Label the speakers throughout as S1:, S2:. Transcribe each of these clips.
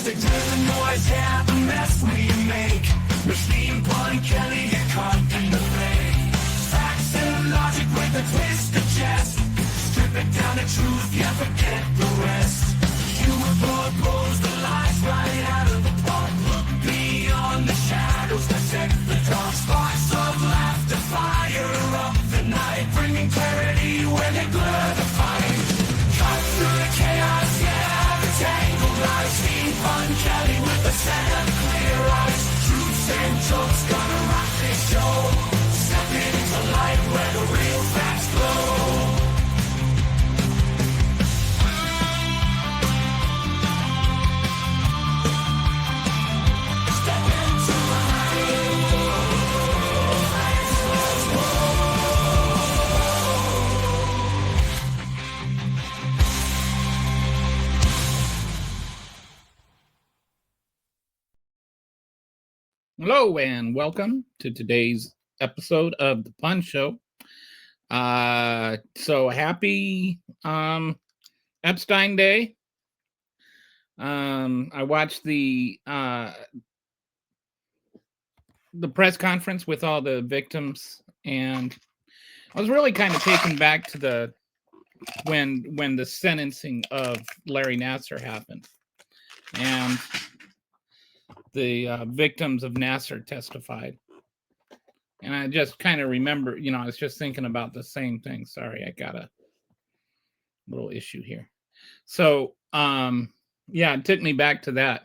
S1: music to the noise, yeah, the mess we make. Machine Pun Kelly, get caught in the fray. Facts and logic with a twist of jest. Strip it down to truth, yeah, forget the rest. Humor blows the lies right out of the park. Look beyond the shadows that set the dark. Sparks of laughter fire up the night, bringing clarity when they blur the fight. Cut through the chaos, yeah, the tangled lies. Fun Kelly with a set of clear eyes. Truths and jokes gonna rock this show. Stepping into light where the real facts glow. Step into
S2: Hello and welcome to today's episode of the Pun Show. So happy Epstein Day. I watched the press conference with all the victims, and I was really kind of taken back to the when the sentencing of Larry Nassar happened, and the victims of Nassar testified. And I just kind of remember, I was just thinking about the same thing. Sorry, I got a little issue here. So, yeah, it took me back to that.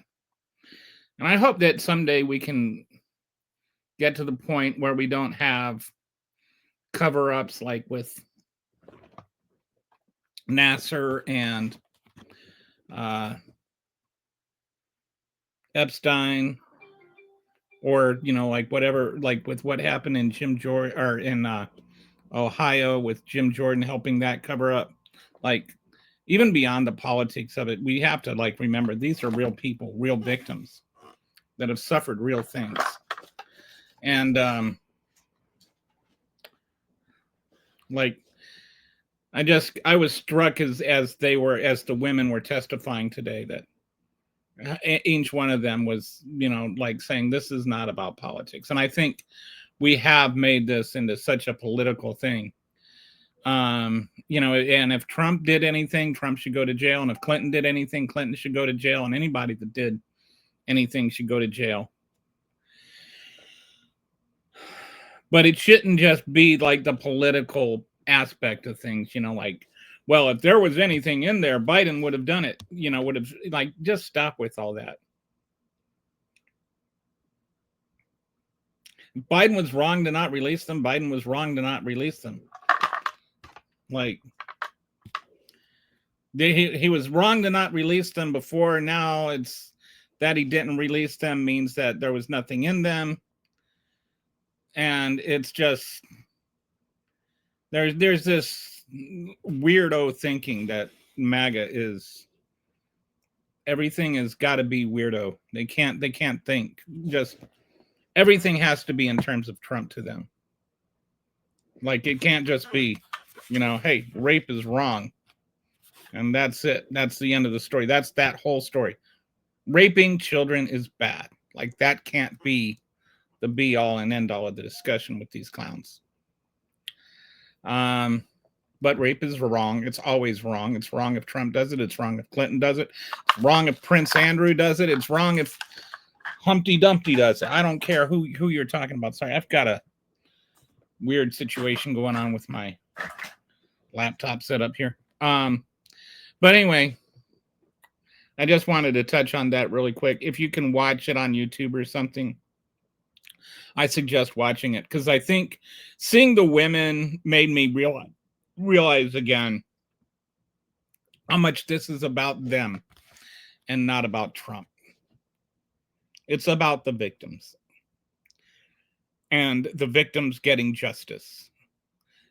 S2: And I hope that someday we can get to the point where we don't have cover-ups like with Nassar and Epstein, or like whatever, like with what happened in Jim Jordan, or in Ohio with Jim Jordan, helping that cover up. Like, even beyond the politics of it, we have to remember these are real people, real victims that have suffered real things. And I was struck as the women were testifying today, that each one of them was, saying this is not about politics. And I think we have made this into such a political thing. And if Trump did anything, Trump should go to jail. And if Clinton did anything, Clinton should go to jail. And anybody that did anything should go to jail. But it shouldn't just be like the political aspect of things, well, if there was anything in there, Biden would have done it, just stop with all that. Biden was wrong to not release them. Biden was wrong to not release them. He was wrong to not release them before. Now it's that he didn't release them means that there was nothing in them. And it's just, there's this weirdo thinking that MAGA is, everything has got to be weirdo. They can't think, just everything has to be in terms of Trump to them. It can't just be, hey, rape is wrong, and that's it. That's the end of the story. That's that whole story. Raping children is bad. That can't be the be all and end all of the discussion with these clowns. But rape is wrong. It's always wrong. It's wrong if Trump does it. It's wrong if Clinton does it. It's wrong if Prince Andrew does it. It's wrong if Humpty Dumpty does it. I don't care who you're talking about. Sorry, I've got a weird situation going on with my laptop setup here. But anyway, I just wanted to touch on that really quick. If you can watch it on YouTube or something, I suggest watching it, because I think seeing the women made me realize again how much this is about them and not about Trump. It's about the victims and the victims getting justice.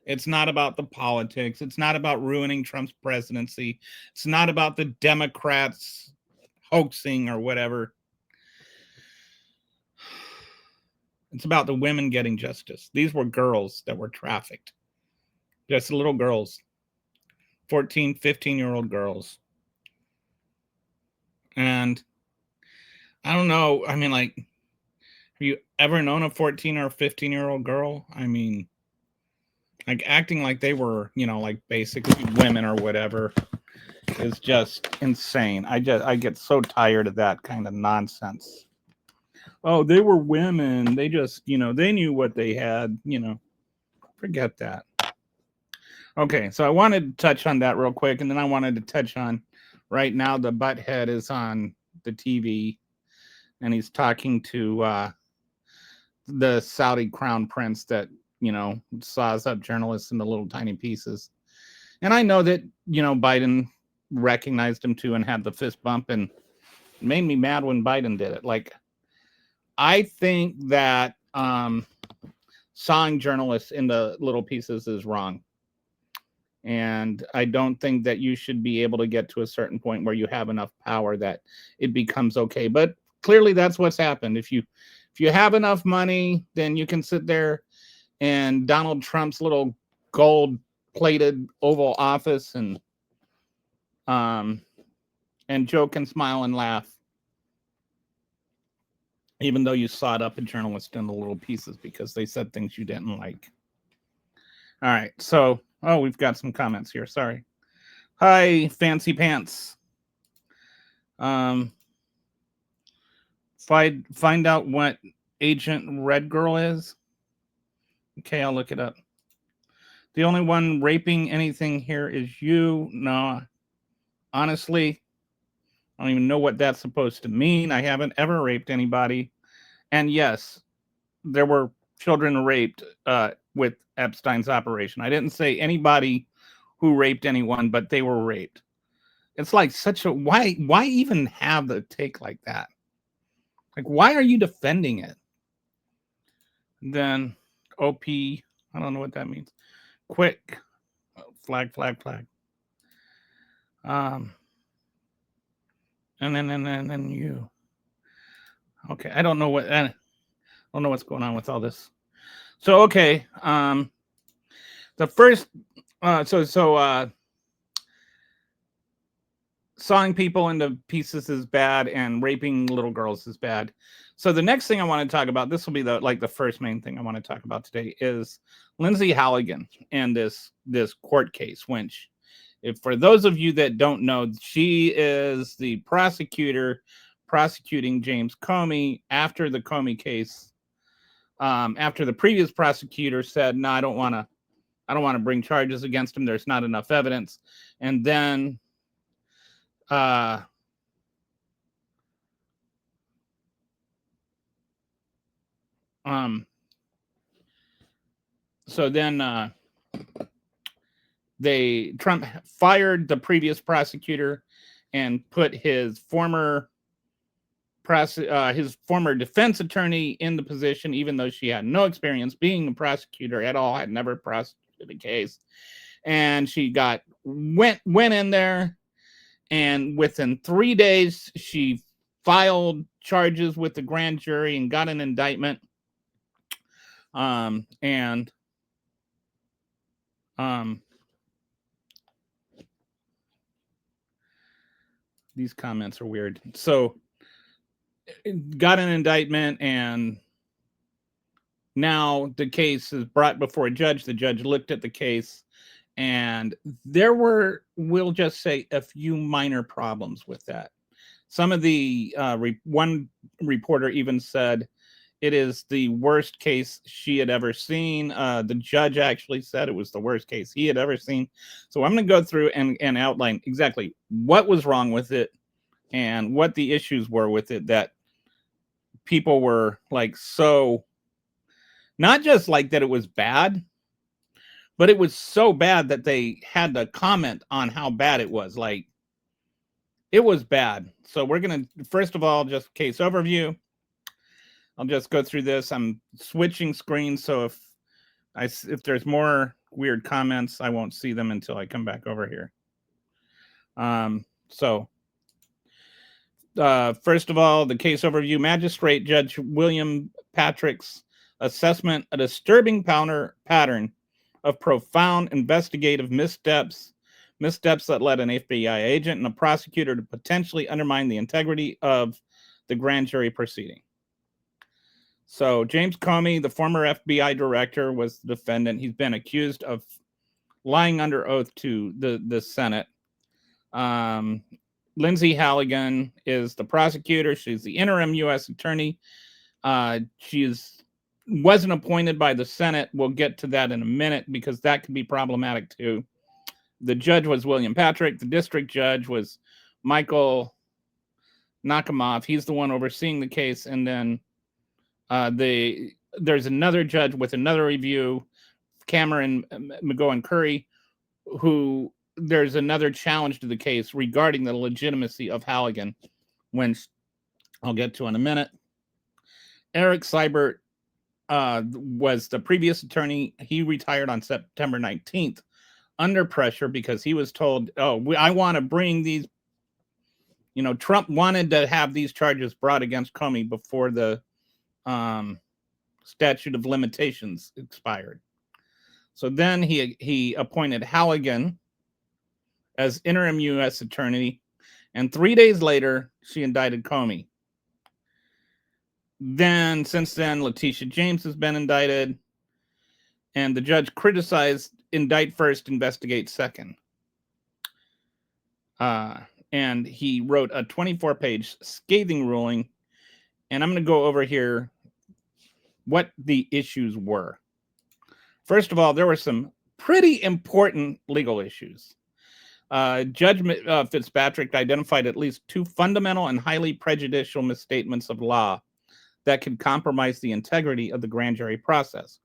S2: It's not about the politics. It's not about ruining Trump's presidency. It's not about the Democrats hoaxing or whatever. It's about the women getting justice. These were girls that were trafficked. Just little girls. 14, 15-year-old girls. And I don't know. I mean, like, have you ever known a 14 or 15-year-old girl? I mean, like acting like they were, like basically women or whatever is just insane. I get so tired of that kind of nonsense. Oh, they were women. They just, they knew what they had, forget that. Okay, so I wanted to touch on that real quick, and then I wanted to touch on right now the butthead is on the TV and he's talking to the Saudi crown prince that, saws up journalists into little tiny pieces. And I know that, Biden recognized him too and had the fist bump, and it made me mad when Biden did it. Like, I think that sawing journalists into little pieces is wrong. And I don't think that you should be able to get to a certain point where you have enough power that it becomes okay. But clearly that's what's happened. If you have enough money, then you can sit there and Donald Trump's little gold plated Oval Office and joke and smile and laugh, even though you sawed up a journalist into little pieces because they said things you didn't like. All right, so we've got some comments here. Sorry. Hi, Fancy Pants. Find out what Agent Red Girl is. Okay, I'll look it up. The only one raping anything here is you. No, honestly, I don't even know what that's supposed to mean. I haven't ever raped anybody. And yes, there were children raped with Epstein's operation. I didn't say anybody who raped anyone, but they were raped. It's like such a why even have the take like that? Like, why are you defending it? Then OP, I don't know what that means. Quick, flag. And then you. Okay, I don't know what's going on with all this. So okay, the first, sawing people into pieces is bad, and raping little girls is bad. So the next thing I want to talk about, this will be the first main thing I want to talk about today, is Lindsay Halligan and this court case. Which, if for those of you that don't know, she is the prosecutor prosecuting James Comey after the Comey case. After the previous prosecutor said, "No, I don't want to bring charges against him. There's not enough evidence," and then so then Trump fired the previous prosecutor and put his former defense attorney in the position, even though she had no experience being a prosecutor at all, had never prosecuted a case. And she went in there, and within 3 days she filed charges with the grand jury and got an indictment. These comments are weird. So got an indictment, and now the case is brought before a judge. The judge looked at the case, and there were, we'll just say, a few minor problems with that. Some of the one reporter even said it is the worst case she had ever seen. The judge actually said it was the worst case he had ever seen. So I'm going to go through and outline exactly what was wrong with it and what the issues were with it, that people were like, so not just like that it was bad, but it was so bad that they had to comment on how bad it was. Like, it was bad. So we're going to, first of all, just case overview. I'll just go through this. I'm switching screens, so if there's more weird comments, I won't see them until I come back over here. First of all, the case overview. Magistrate Judge William Patrick's assessment: a disturbing pattern of profound investigative missteps that led an FBI agent and a prosecutor to potentially undermine the integrity of the grand jury proceeding. So James Comey, the former FBI director, was the defendant. He's been accused of lying under oath to the Senate. Lindsay Halligan is the prosecutor. She's the interim U.S. attorney. She wasn't appointed by the Senate. We'll get to that in a minute because that could be problematic too. The judge was William Patrick. The district judge was Michael Nakamov. He's the one overseeing the case. And then there's another judge with another review, Cameron McGowan Curry, who there's another challenge to the case regarding the legitimacy of Halligan, when I'll get to in a minute. Eric Seibert was the previous attorney. He retired on September 19th under pressure because he was told, I want to bring these, Trump wanted to have these charges brought against Comey before the statute of limitations expired. So then he appointed Halligan as interim U.S. attorney, and 3 days later, she indicted Comey. Then, since then, Letitia James has been indicted, and the judge criticized indict first, investigate second. And he wrote a 24-page scathing ruling, and I'm going to go over here what the issues were. First of all, there were some pretty important legal issues. Judge Fitzpatrick identified at least two fundamental and highly prejudicial misstatements of law that could compromise the integrity of the grand jury process.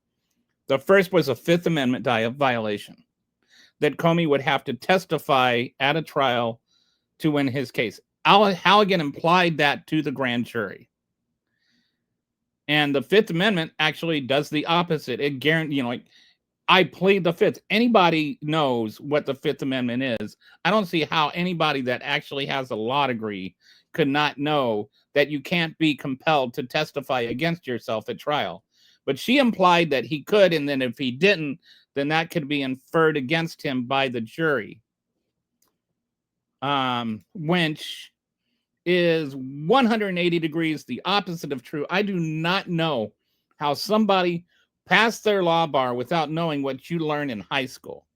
S2: The first was a Fifth Amendment violation, that Comey would have to testify at a trial to win his case. Halligan implied that to the grand jury. And the Fifth Amendment actually does the opposite. It guarantees, I plead the Fifth. Anybody knows what the Fifth Amendment is. I don't see how anybody that actually has a law degree could not know that you can't be compelled to testify against yourself at trial. But she implied that he could, and then if he didn't, then that could be inferred against him by the jury. Which is 180 degrees the opposite of true. I do not know how somebody passed their law bar without knowing what you learned in high school.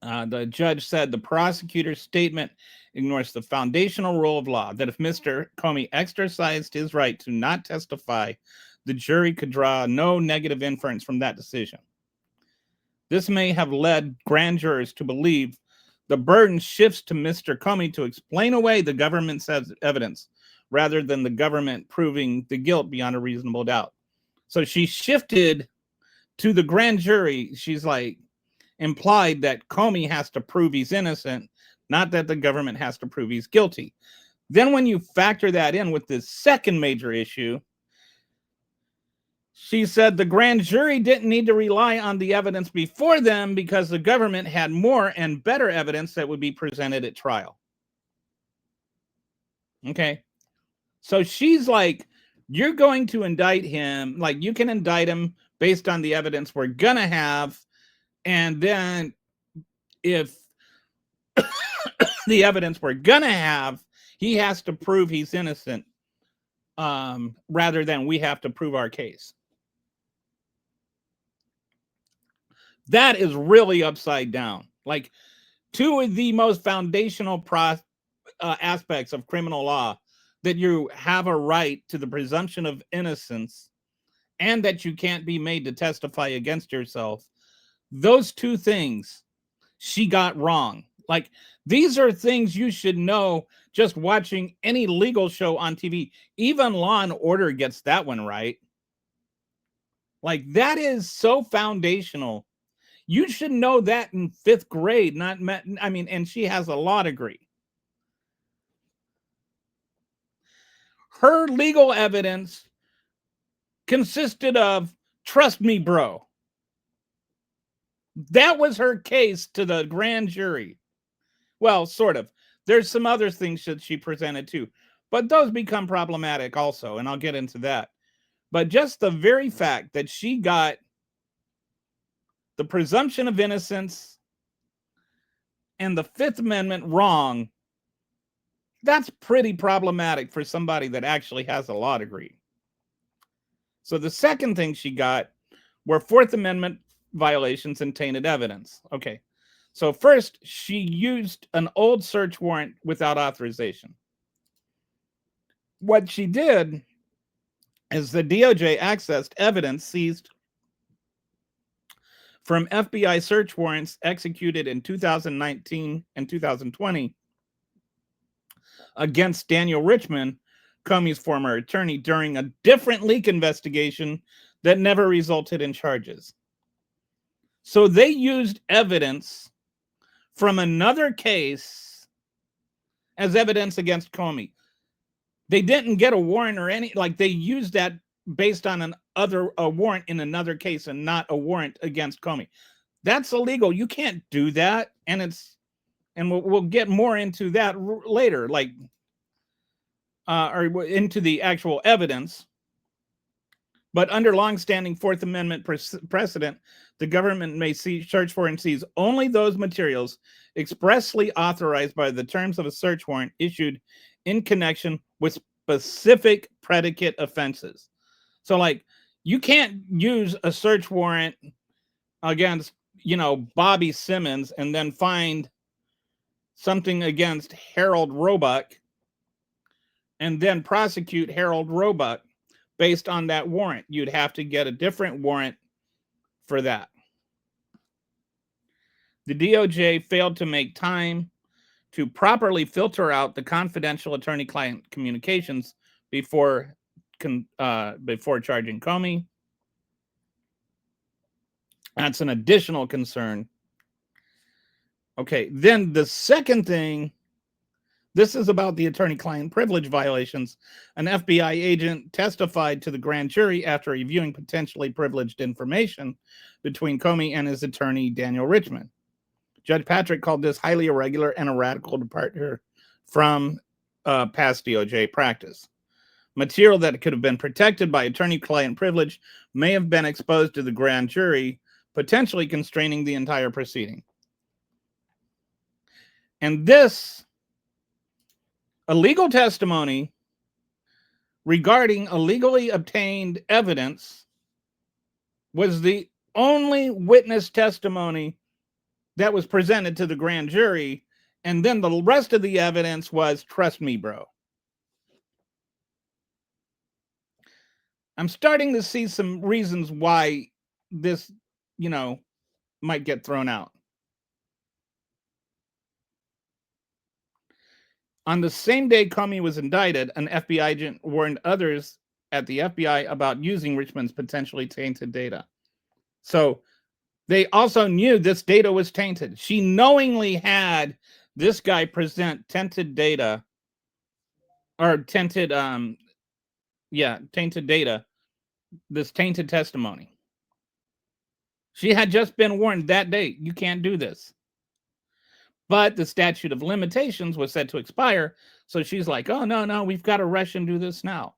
S2: The judge said the prosecutor's statement ignores the foundational rule of law that if Mr. Comey exercised his right to not testify, the jury could draw no negative inference from that decision. This may have led grand jurors to believe the burden shifts to Mr. Comey to explain away the government's evidence rather than the government proving the guilt beyond a reasonable doubt. So she shifted to the grand jury. She's implied that Comey has to prove he's innocent, not that the government has to prove he's guilty. Then when you factor that in with the second major issue, she said the grand jury didn't need to rely on the evidence before them because the government had more and better evidence that would be presented at trial. Okay. So she's like, you're going to indict him. You can indict him based on the evidence we're going to have. And then if the evidence we're going to have, he has to prove he's innocent rather than we have to prove our case. That is really upside down. Two of the most foundational aspects of criminal law, that you have a right to the presumption of innocence and that you can't be made to testify against yourself. Those two things she got wrong. These are things you should know just watching any legal show on TV. Even Law and Order gets that one right. That is so foundational. You should know that in 5th grade, and she has a law degree. Her legal evidence consisted of, trust me, bro. That was her case to the grand jury. Well, sort of. There's some other things that she presented too, but those become problematic also, and I'll get into that. But just the very fact that she got the presumption of innocence and the Fifth Amendment wrong, That's pretty problematic for somebody that actually has a law degree. So the second thing she got were Fourth Amendment violations and tainted evidence. Okay. So first, she used an old search warrant without authorization. What she did is the DOJ accessed evidence seized from FBI search warrants executed in 2019 and 2020 against Daniel Richman, Comey's former attorney, during a different leak investigation that never resulted in charges. So they used evidence from another case as evidence against Comey. They didn't get a warrant or any, like they used that based on a warrant in another case and not a warrant against Comey. That's illegal. You can't do that. And we'll get more into that later, like, or into the actual evidence. But under longstanding Fourth Amendment precedent, the government may search for and seize only those materials expressly authorized by the terms of a search warrant issued in connection with specific predicate offenses. So, like, you can't use a search warrant against, Bobby Simmons and then find something against Harold Roebuck and then prosecute Harold Roebuck based on that warrant. You'd have to get a different warrant for that. The DOJ failed to make time to properly filter out the confidential attorney-client communications before charging Comey. That's an additional concern. Okay, then the second thing, this is about the attorney-client privilege violations. An FBI agent testified to the grand jury after reviewing potentially privileged information between Comey and his attorney, Daniel Richman. Judge Patrick called this highly irregular and a radical departure from past DOJ practice. Material that could have been protected by attorney-client privilege may have been exposed to the grand jury, potentially constraining the entire proceeding. And this illegal testimony regarding illegally obtained evidence was the only witness testimony that was presented to the grand jury. And then the rest of the evidence was, trust me, bro. I'm starting to see some reasons why this, might get thrown out. On the same day Comey was indicted, an FBI agent warned others at the FBI about using Richman's potentially tainted data. So they also knew this data was tainted. She knowingly had this guy present tainted data, or tainted data, this tainted testimony. She had just been warned that day, you can't do this. But the statute of limitations was set to expire. So she's like, oh, no, we've got to rush and do this now.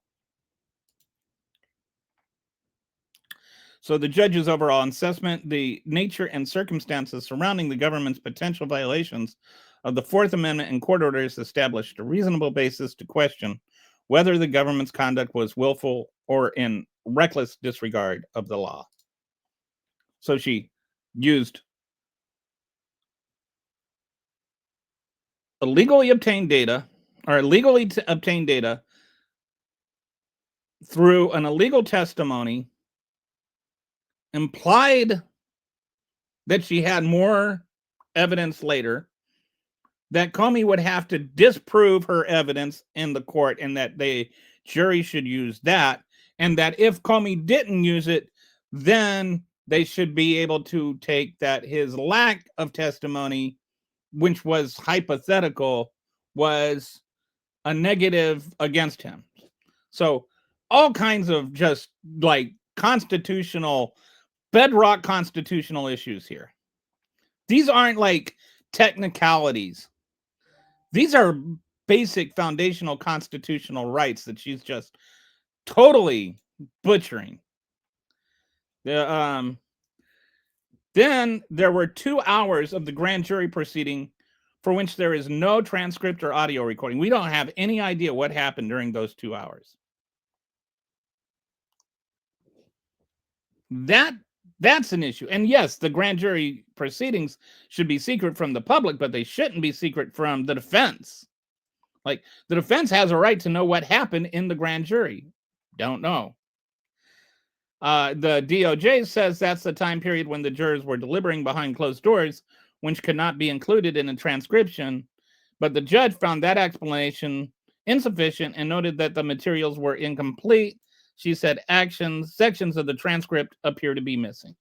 S2: So the judge's overall assessment, the nature and circumstances surrounding the government's potential violations of the Fourth Amendment and court orders established a reasonable basis to question whether the government's conduct was willful or in reckless disregard of the law. So she used illegally obtained data through an illegal testimony, implied that she had more evidence later, that Comey would have to disprove her evidence in the court and that the jury should use that, and that if Comey didn't use it, then they should be able to take that his lack of testimony, which was hypothetical, was a negative against him. So all kinds of just like bedrock constitutional issues here. These aren't like technicalities. These are basic foundational constitutional rights that she's just totally butchering. Then there were 2 hours of the grand jury proceeding for which there is no transcript or audio recording. We don't have any idea what happened during those 2 hours. That's an issue. And yes, the grand jury proceedings should be secret from the public, but they shouldn't be secret from the defense. Like, the defense has a right to know what happened in the grand jury. Don't know. The DOJ says that's the time period when the jurors were deliberating behind closed doors, which could not be included in a transcription. But the judge found that explanation insufficient and noted that the materials were incomplete. She said sections of the transcript appear to be missing.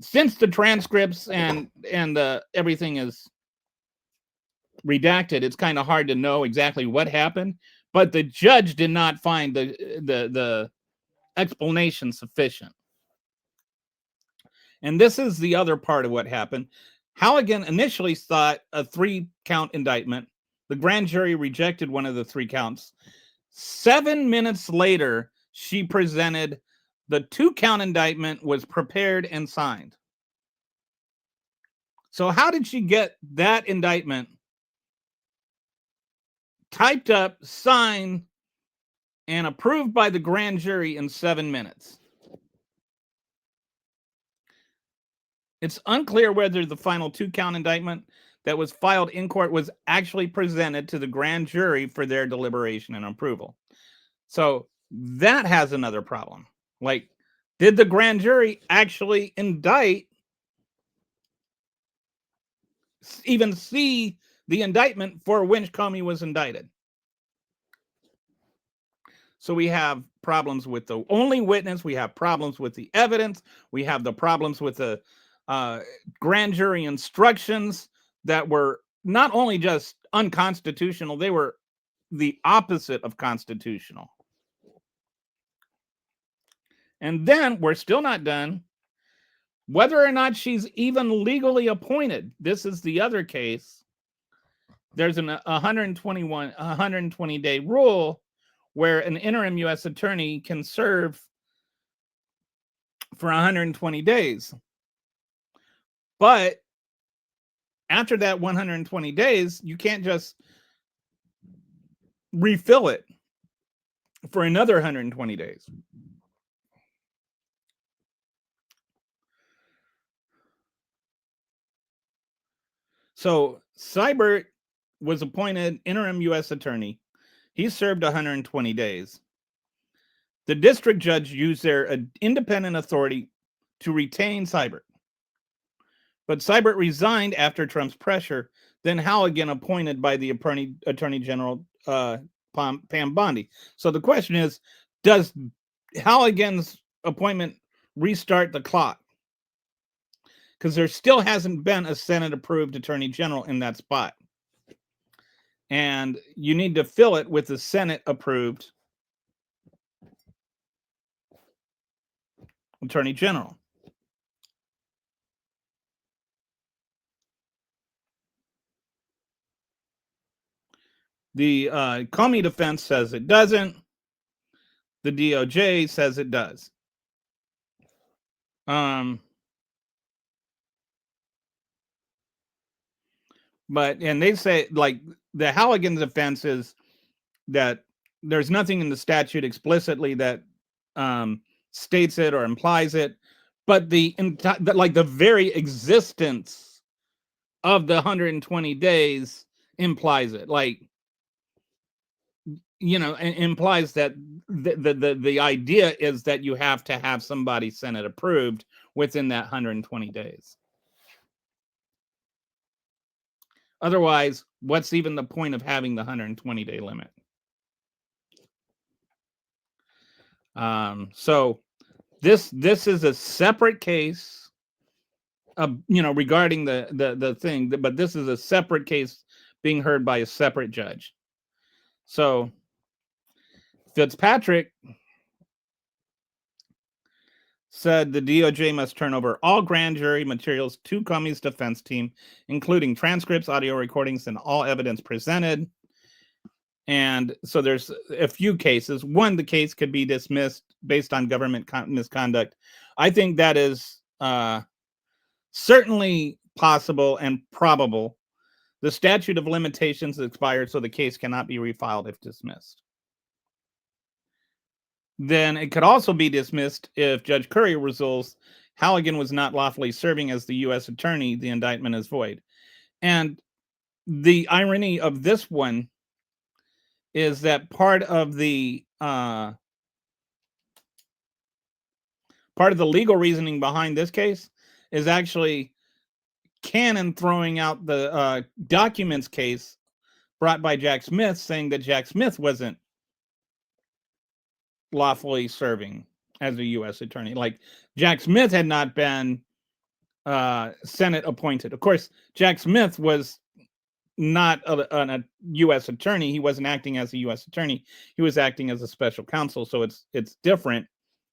S2: Since the transcripts and everything is redacted, it's kind of hard to know exactly what happened. But the judge did not find the explanation sufficient. And this is the other part of what happened. Halligan initially sought a 3-count indictment. The grand jury rejected one of the 3 counts. 7 minutes later, she presented the 2-count indictment, was prepared and signed. So how did she get that indictment typed up, signed, and approved by the grand jury in 7 minutes? It's unclear whether the final 2-count indictment that was filed in court was actually presented to the grand jury for their deliberation and approval. So that has another problem. Like, did the grand jury actually indict, even see the indictment for which Comey was indicted? So we have problems with the only witness. We have problems with the evidence. We have the problems with the grand jury instructions that were not only just unconstitutional, they were the opposite of constitutional. And then we're still not done. Whether or not she's even legally appointed, this is the other case. There's an 120-day rule where an interim U.S. attorney can serve for 120 days. But after that 120 days, you can't just refill it for another 120 days. So Seibert was appointed interim U.S. attorney. He served 120 days. The district judge used their independent authority to retain Seibert. But Seibert resigned after Trump's pressure, then Halligan appointed by the Attorney General Pam Bondi. So the question is, does Halligan's appointment restart the clock? Because there still hasn't been a Senate-approved Attorney General in that spot. And you need to fill it with the Senate-approved Attorney General. The Comey defense says it doesn't. The DOJ says it does. But they say, like, the Halligan defense is that there's nothing in the statute explicitly that states it or implies it, but the very existence of the 120 days implies it. Like, implies that the idea is that you have to have somebody Senate approved within that 120 days. Otherwise, what's even the point of having the 120-day limit? So this is a separate case, regarding the thing, but this is a separate case being heard by a separate judge. So Fitzpatrick said the DOJ must turn over all grand jury materials to Comey's defense team, including transcripts, audio recordings, and all evidence presented. And so there's a few cases. One, the case could be dismissed based on government misconduct. I think that is certainly possible and probable. The statute of limitations expired, so the case cannot be refiled if dismissed. Then it could also be dismissed if Judge Curry rules Halligan was not lawfully serving as the U.S. attorney. The indictment is void. And the irony of this one is that part of the legal reasoning behind this case is actually Cannon throwing out the documents case brought by Jack Smith, saying that Jack Smith wasn't lawfully serving as a U.S. attorney. Like, Jack Smith had not been Senate appointed. Of course, Jack Smith was not a U.S. attorney. He wasn't acting as a U.S. attorney. He was acting as a special counsel. So it's different.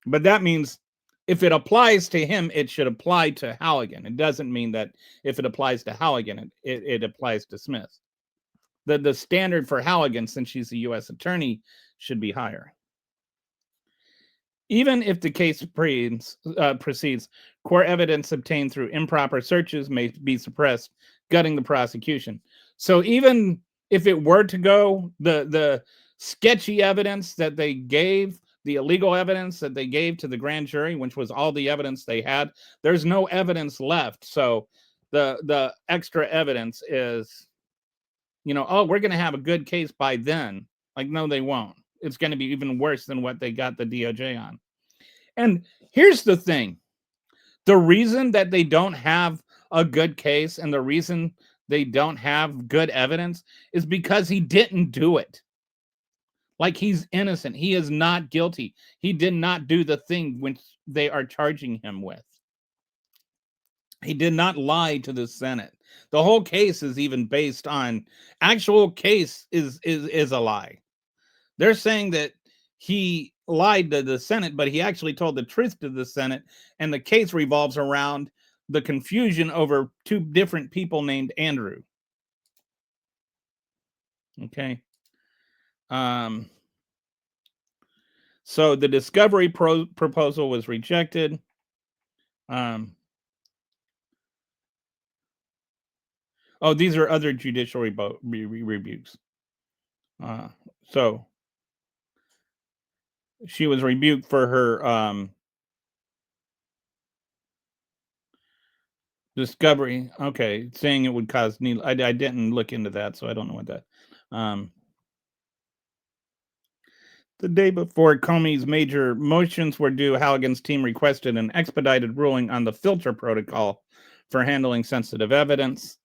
S2: But that means if it applies to him, it should apply to Halligan. It doesn't mean that if it applies to Halligan, it applies to Smith. The standard for Halligan, since she's a U.S. attorney, should be higher. Even if the case proceeds, core evidence obtained through improper searches may be suppressed, gutting the prosecution. So even if it were to go, the sketchy evidence that they gave, the illegal evidence that they gave to the grand jury, which was all the evidence they had, there's no evidence left. So the extra evidence is, oh, we're going to have a good case by then. Like, no, they won't. It's going to be even worse than what they got the DOJ on. And here's the thing. The reason that they don't have a good case and the reason they don't have good evidence is because he didn't do it. Like, he's innocent. He is not guilty. He did not do the thing which they are charging him with. He did not lie to the Senate. The whole case is even based on actual case is a lie. They're saying that he lied to the Senate, but he actually told the truth to the Senate, and the case revolves around the confusion over two different people named Andrew. Okay. So the discovery proposal was rejected. These are other judicial rebukes. So she was rebuked for her discovery. Okay, saying it would cause I didn't look into that, so I don't know what that. The day before Comey's major motions were due, Halligan's team requested an expedited ruling on the filter protocol for handling sensitive evidence.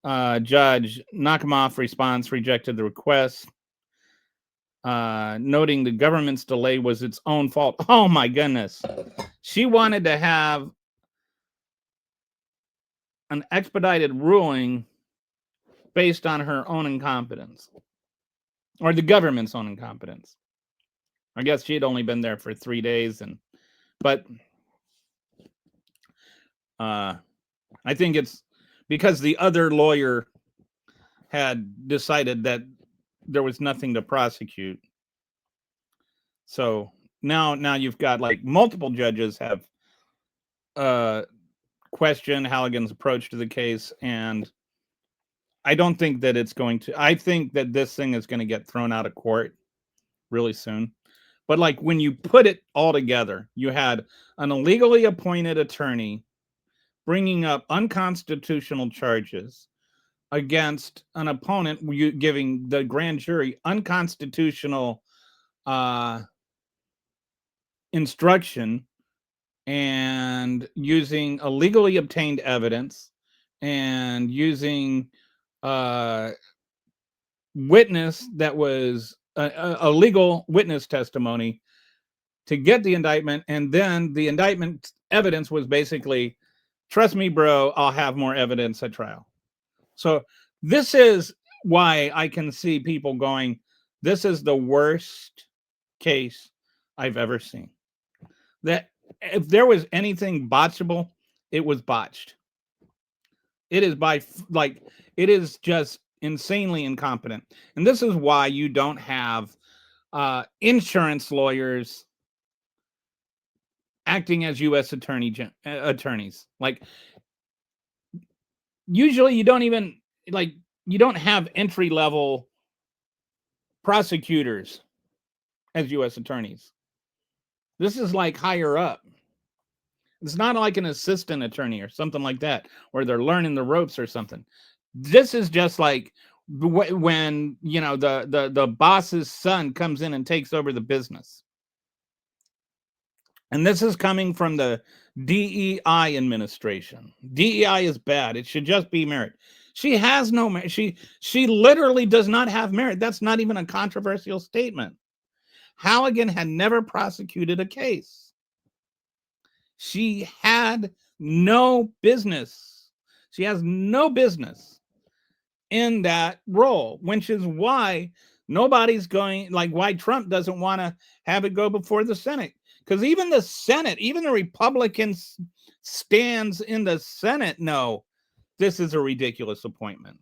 S2: Judge Nakamoff response rejected the request, noting the government's delay was its own fault. Oh my goodness. She wanted to have an expedited ruling based on her own incompetence, or the government's own incompetence. I guess she had only been there for 3 days, but I think it's because the other lawyer had decided that there was nothing to prosecute. So now you've got, like, multiple judges have questioned Halligan's approach to the case, and I don't think that it's going to. I think that this thing is going to get thrown out of court really soon. But, like, when you put it all together, you had an illegally appointed attorney bringing up unconstitutional charges against an opponent, giving the grand jury unconstitutional instruction, and using illegally obtained evidence, and using witness that was a legal witness testimony to get the indictment. And then the indictment evidence was basically, trust me, bro, I'll have more evidence at trial. So this is why I can see people going, this is the worst case I've ever seen. That if there was anything botchable, it was botched. It is it is just insanely incompetent. And this is why you don't have insurance lawyers acting as U.S. attorneys. Like, usually you don't even, like you don't have entry level prosecutors as U.S. attorneys. This is like higher up. It's not like an assistant attorney or something like that, where they're learning the ropes or something. This is just like when the boss's son comes in and takes over the business. And this is coming from the DEI administration. DEI is bad. It should just be merit. She has no merit. She literally does not have merit. That's not even a controversial statement. Halligan had never prosecuted a case. She had no business. She has no business in that role, which is why nobody's going, like why Trump doesn't want to have it go before the Senate. Because even the Senate, even the Republicans stands in the Senate know this is a ridiculous appointment.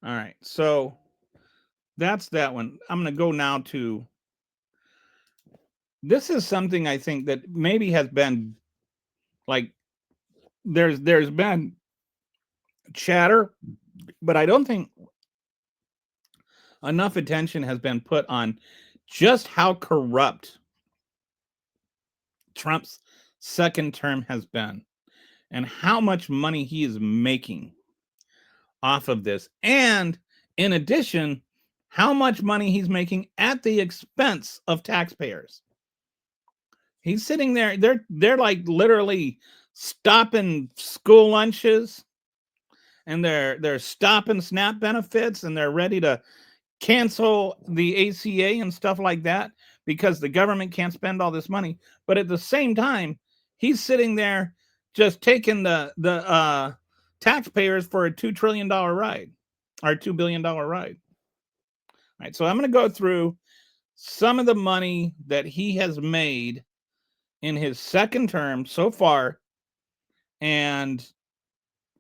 S2: All right, so that's that one. I'm going to go now to, this is something I think that maybe has been like, there's been chatter, but I don't think enough attention has been put on just how corrupt Trump's second term has been and how much money he is making off of this. And in addition, how much money he's making at the expense of taxpayers. He's sitting there, they're like literally stopping school lunches, and they're stopping SNAP benefits, and they're ready to cancel the ACA and stuff like that because the government can't spend all this money. But at the same time, he's sitting there just taking the taxpayers for a $2 trillion ride, or $2 billion ride. All right, so I'm going to go through some of the money that he has made in his second term so far, and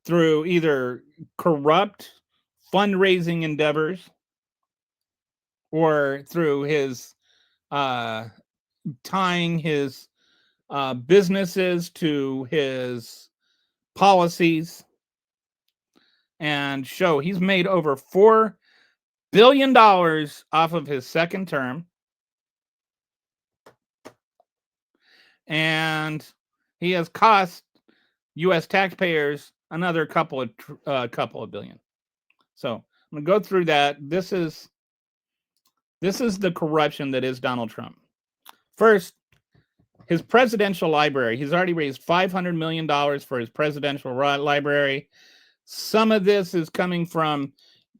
S2: through either corrupt fundraising endeavors or through his tying his businesses to his policies, and show he's made over $4 billion off of his second term. And he has cost U.S. taxpayers another couple of billion. So I'm gonna go through that. This is the corruption that is Donald Trump. First, his presidential library. He's already raised $500 million for his presidential library. Some of this is coming from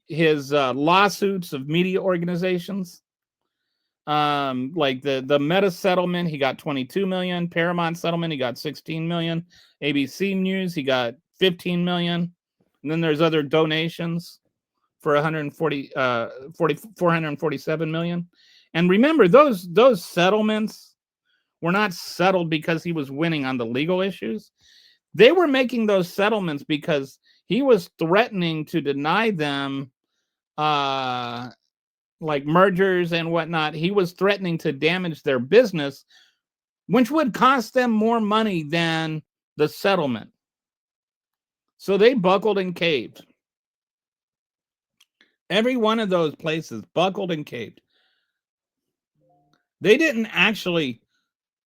S2: his lawsuits of media organizations. Like the Meta settlement, he got 22 million. Paramount settlement, he got 16 million. ABC News, he got 15 million. And then there's other donations for 447 million. And remember, those settlements were not settled because he was winning on the legal issues. They were making those settlements because he was threatening to deny them like mergers and whatnot. He was threatening to damage their business, which would cost them more money than the settlement. So they buckled and caved. Every one of those places buckled and caved. They didn't actually,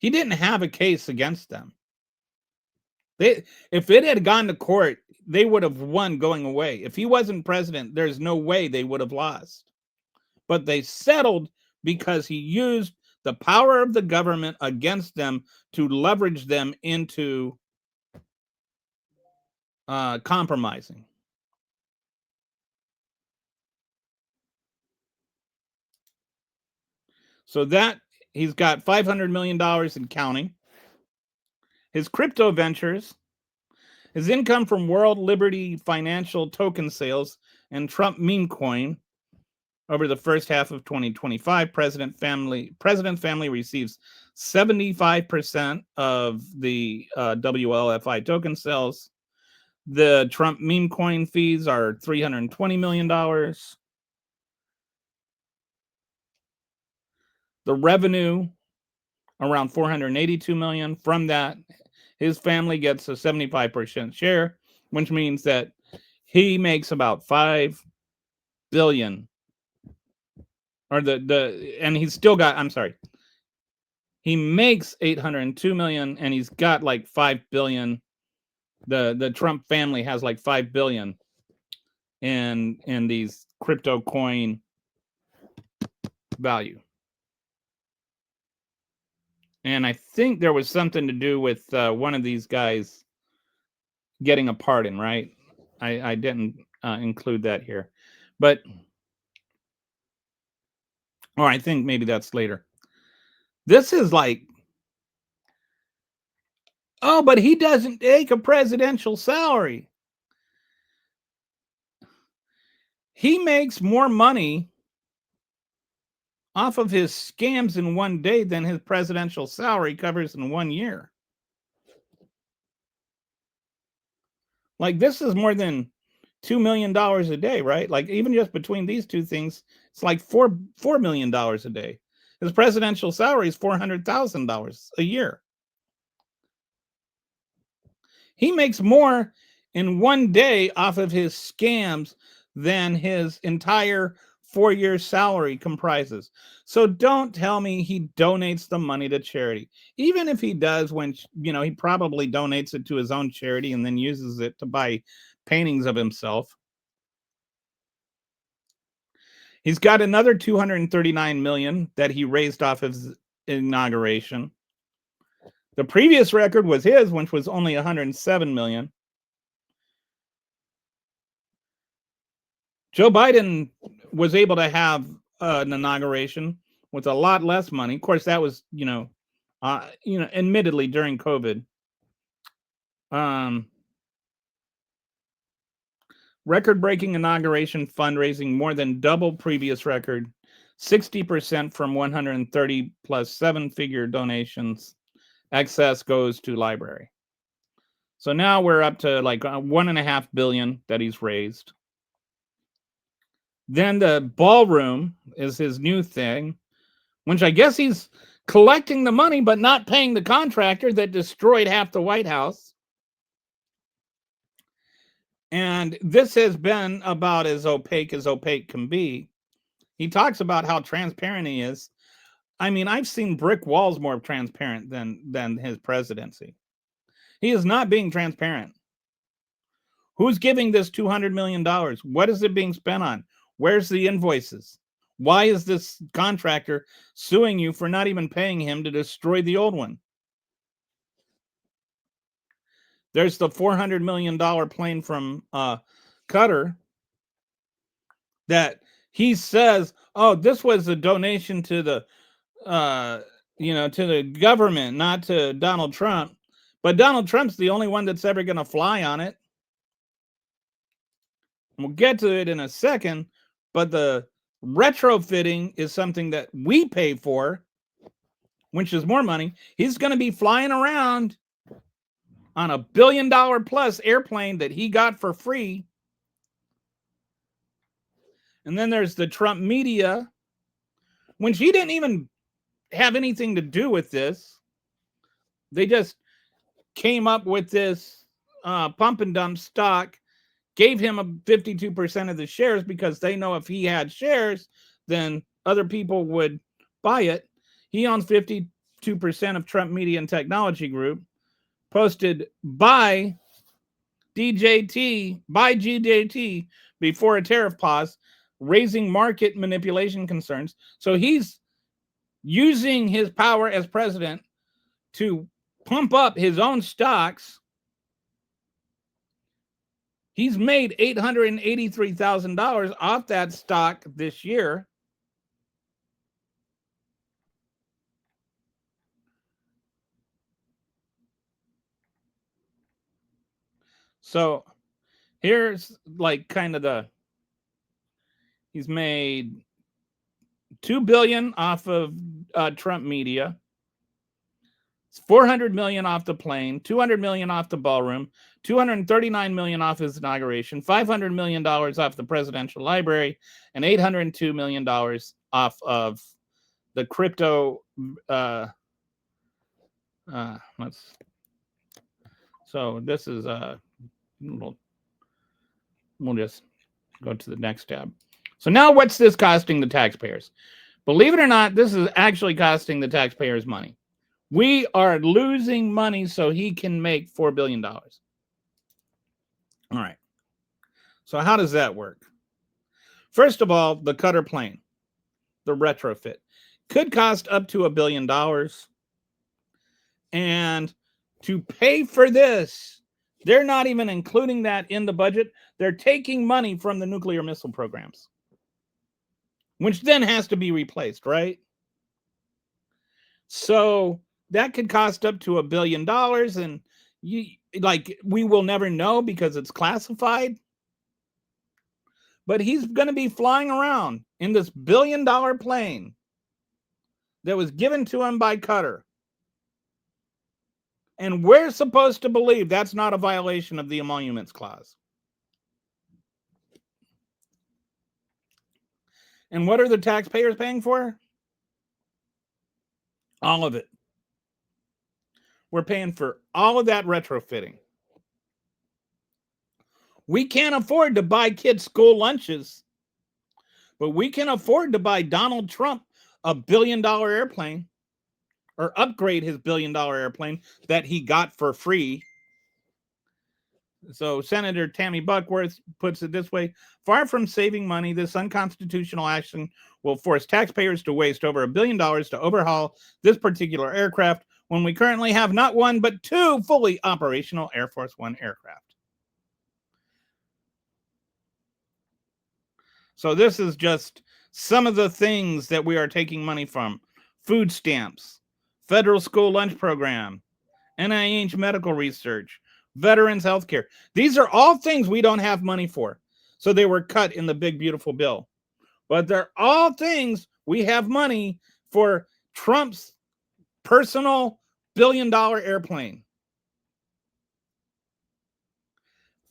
S2: he didn't have a case against them. If it had gone to court, they would have won going away. If he wasn't president, there's no way they would have lost. But they settled because he used the power of the government against them to leverage them into compromising. So that he's got $500 million in counting. His crypto ventures, his income from World Liberty financial token sales and Trump meme coin. Over the first half of 2025, President family receives 75% of the WLFI token sales. The Trump meme coin fees are $320 million. The revenue around 482 million. From that, his family gets a 75% share, which means that he makes about 5 billion, or and he's still got, I'm sorry, he makes 802 million and he's got like 5 billion. The Trump family has like 5 billion in these crypto coin value. And I think there was something to do with one of these guys getting a pardon, right? I didn't include that here, but, or I think maybe that's later. This is like, oh, but he doesn't take a presidential salary. He makes more money off of his scams in one day than his presidential salary covers in 1 year. Like, this is more than $2 million a day, right? Like, even just between these two things, it's like $4 million a day. His presidential salary is $400,000 a year. He makes more in 1 day off of his scams than his entire 4-year salary comprises. So don't tell me he donates the money to charity. Even if he does, when, he probably donates it to his own charity and then uses it to buy paintings of himself. He's got another 239 million that he raised off his inauguration. The previous record was his, which was only 107 million. Joe Biden was able to have an inauguration with a lot less money. Of course, that was, admittedly during COVID. Record-breaking inauguration fundraising, more than double previous record, 60% from 130 plus 7-figure donations. Excess goes to library. So now we're up to like 1.5 billion that he's raised. Then the ballroom is his new thing, which I guess he's collecting the money but not paying the contractor that destroyed half the White House. And this has been about as opaque can be. He talks about how transparent he is. I mean, I've seen brick walls more transparent than his presidency. He is not being transparent. Who's giving this $200 million? What is it being spent on? Where's the invoices? Why is this contractor suing you for not even paying him to destroy the old one? There's the $400 million plane from Qatar that he says, oh, this was a donation to the, to the government, not to Donald Trump. But Donald Trump's the only one that's ever going to fly on it. We'll get to it in a second, but the retrofitting is something that we pay for, which is more money. He's going to be flying around on $1 billion plus airplane that he got for free. And then there's the Trump media, which he didn't even have anything to do with this. They just came up with this pump and dump stock, gave him a 52% of the shares because they know if he had shares, then other people would buy it. He owns 52% of Trump Media and Technology Group, posted by DJT, by GJT before a tariff pause, raising market manipulation concerns. So he's using his power as president to pump up his own stocks. He's made $883,000 off that stock this year. So here's like kind of he's made $2 billion off of Trump media, 400 million off the plane, 200 million off the ballroom, 239 million off his inauguration, $500 million off the presidential library, and $802 million off of the crypto Let's. So this is we'll just go to the next tab. So now what's this costing the taxpayers? Believe it or not, this is actually costing the taxpayers money. We are losing money so he can make $4 billion. All right. So how does that work? First of all, the Cutter plane, the retrofit, could cost up to $1 billion. And to pay for this, they're not even including that in the budget. They're taking money from the nuclear missile programs, which then has to be replaced, right? So that could cost up to $1 billion, and we will never know because it's classified. But he's going to be flying around in this $1 billion plane that was given to him by Qatar. And we're supposed to believe that's not a violation of the Emoluments Clause. And what are the taxpayers paying for? All of it. We're paying for all of that retrofitting. We can't afford to buy kids' school lunches, but we can afford to buy Donald Trump a $1 billion airplane, or upgrade his $1 billion airplane that he got for free. So Senator Tammy Buckworth puts it this way: far from saving money, this unconstitutional action will force taxpayers to waste over $1 billion to overhaul this particular aircraft when we currently have not one, but two fully operational Air Force One aircraft. So this is just some of the things that we are taking money from: food stamps, federal school lunch program, NIH medical research, veterans health care. These are all things we don't have money for. So they were cut in the big, beautiful bill. But they're all things we have money for. Trump's personal $1 billion airplane.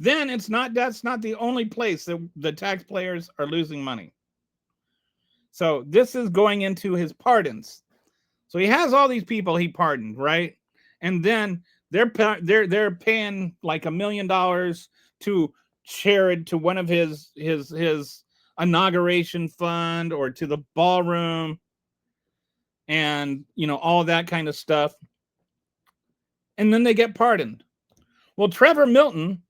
S2: Then that's not the only place that the taxpayers are losing money. So this is going into his pardons. So he has all these people he pardoned, right? And then they're paying like $1 million to charity, to one of his inauguration fund, or to the ballroom, and all that kind of stuff. And then they get pardoned. Well, Trevor Milton,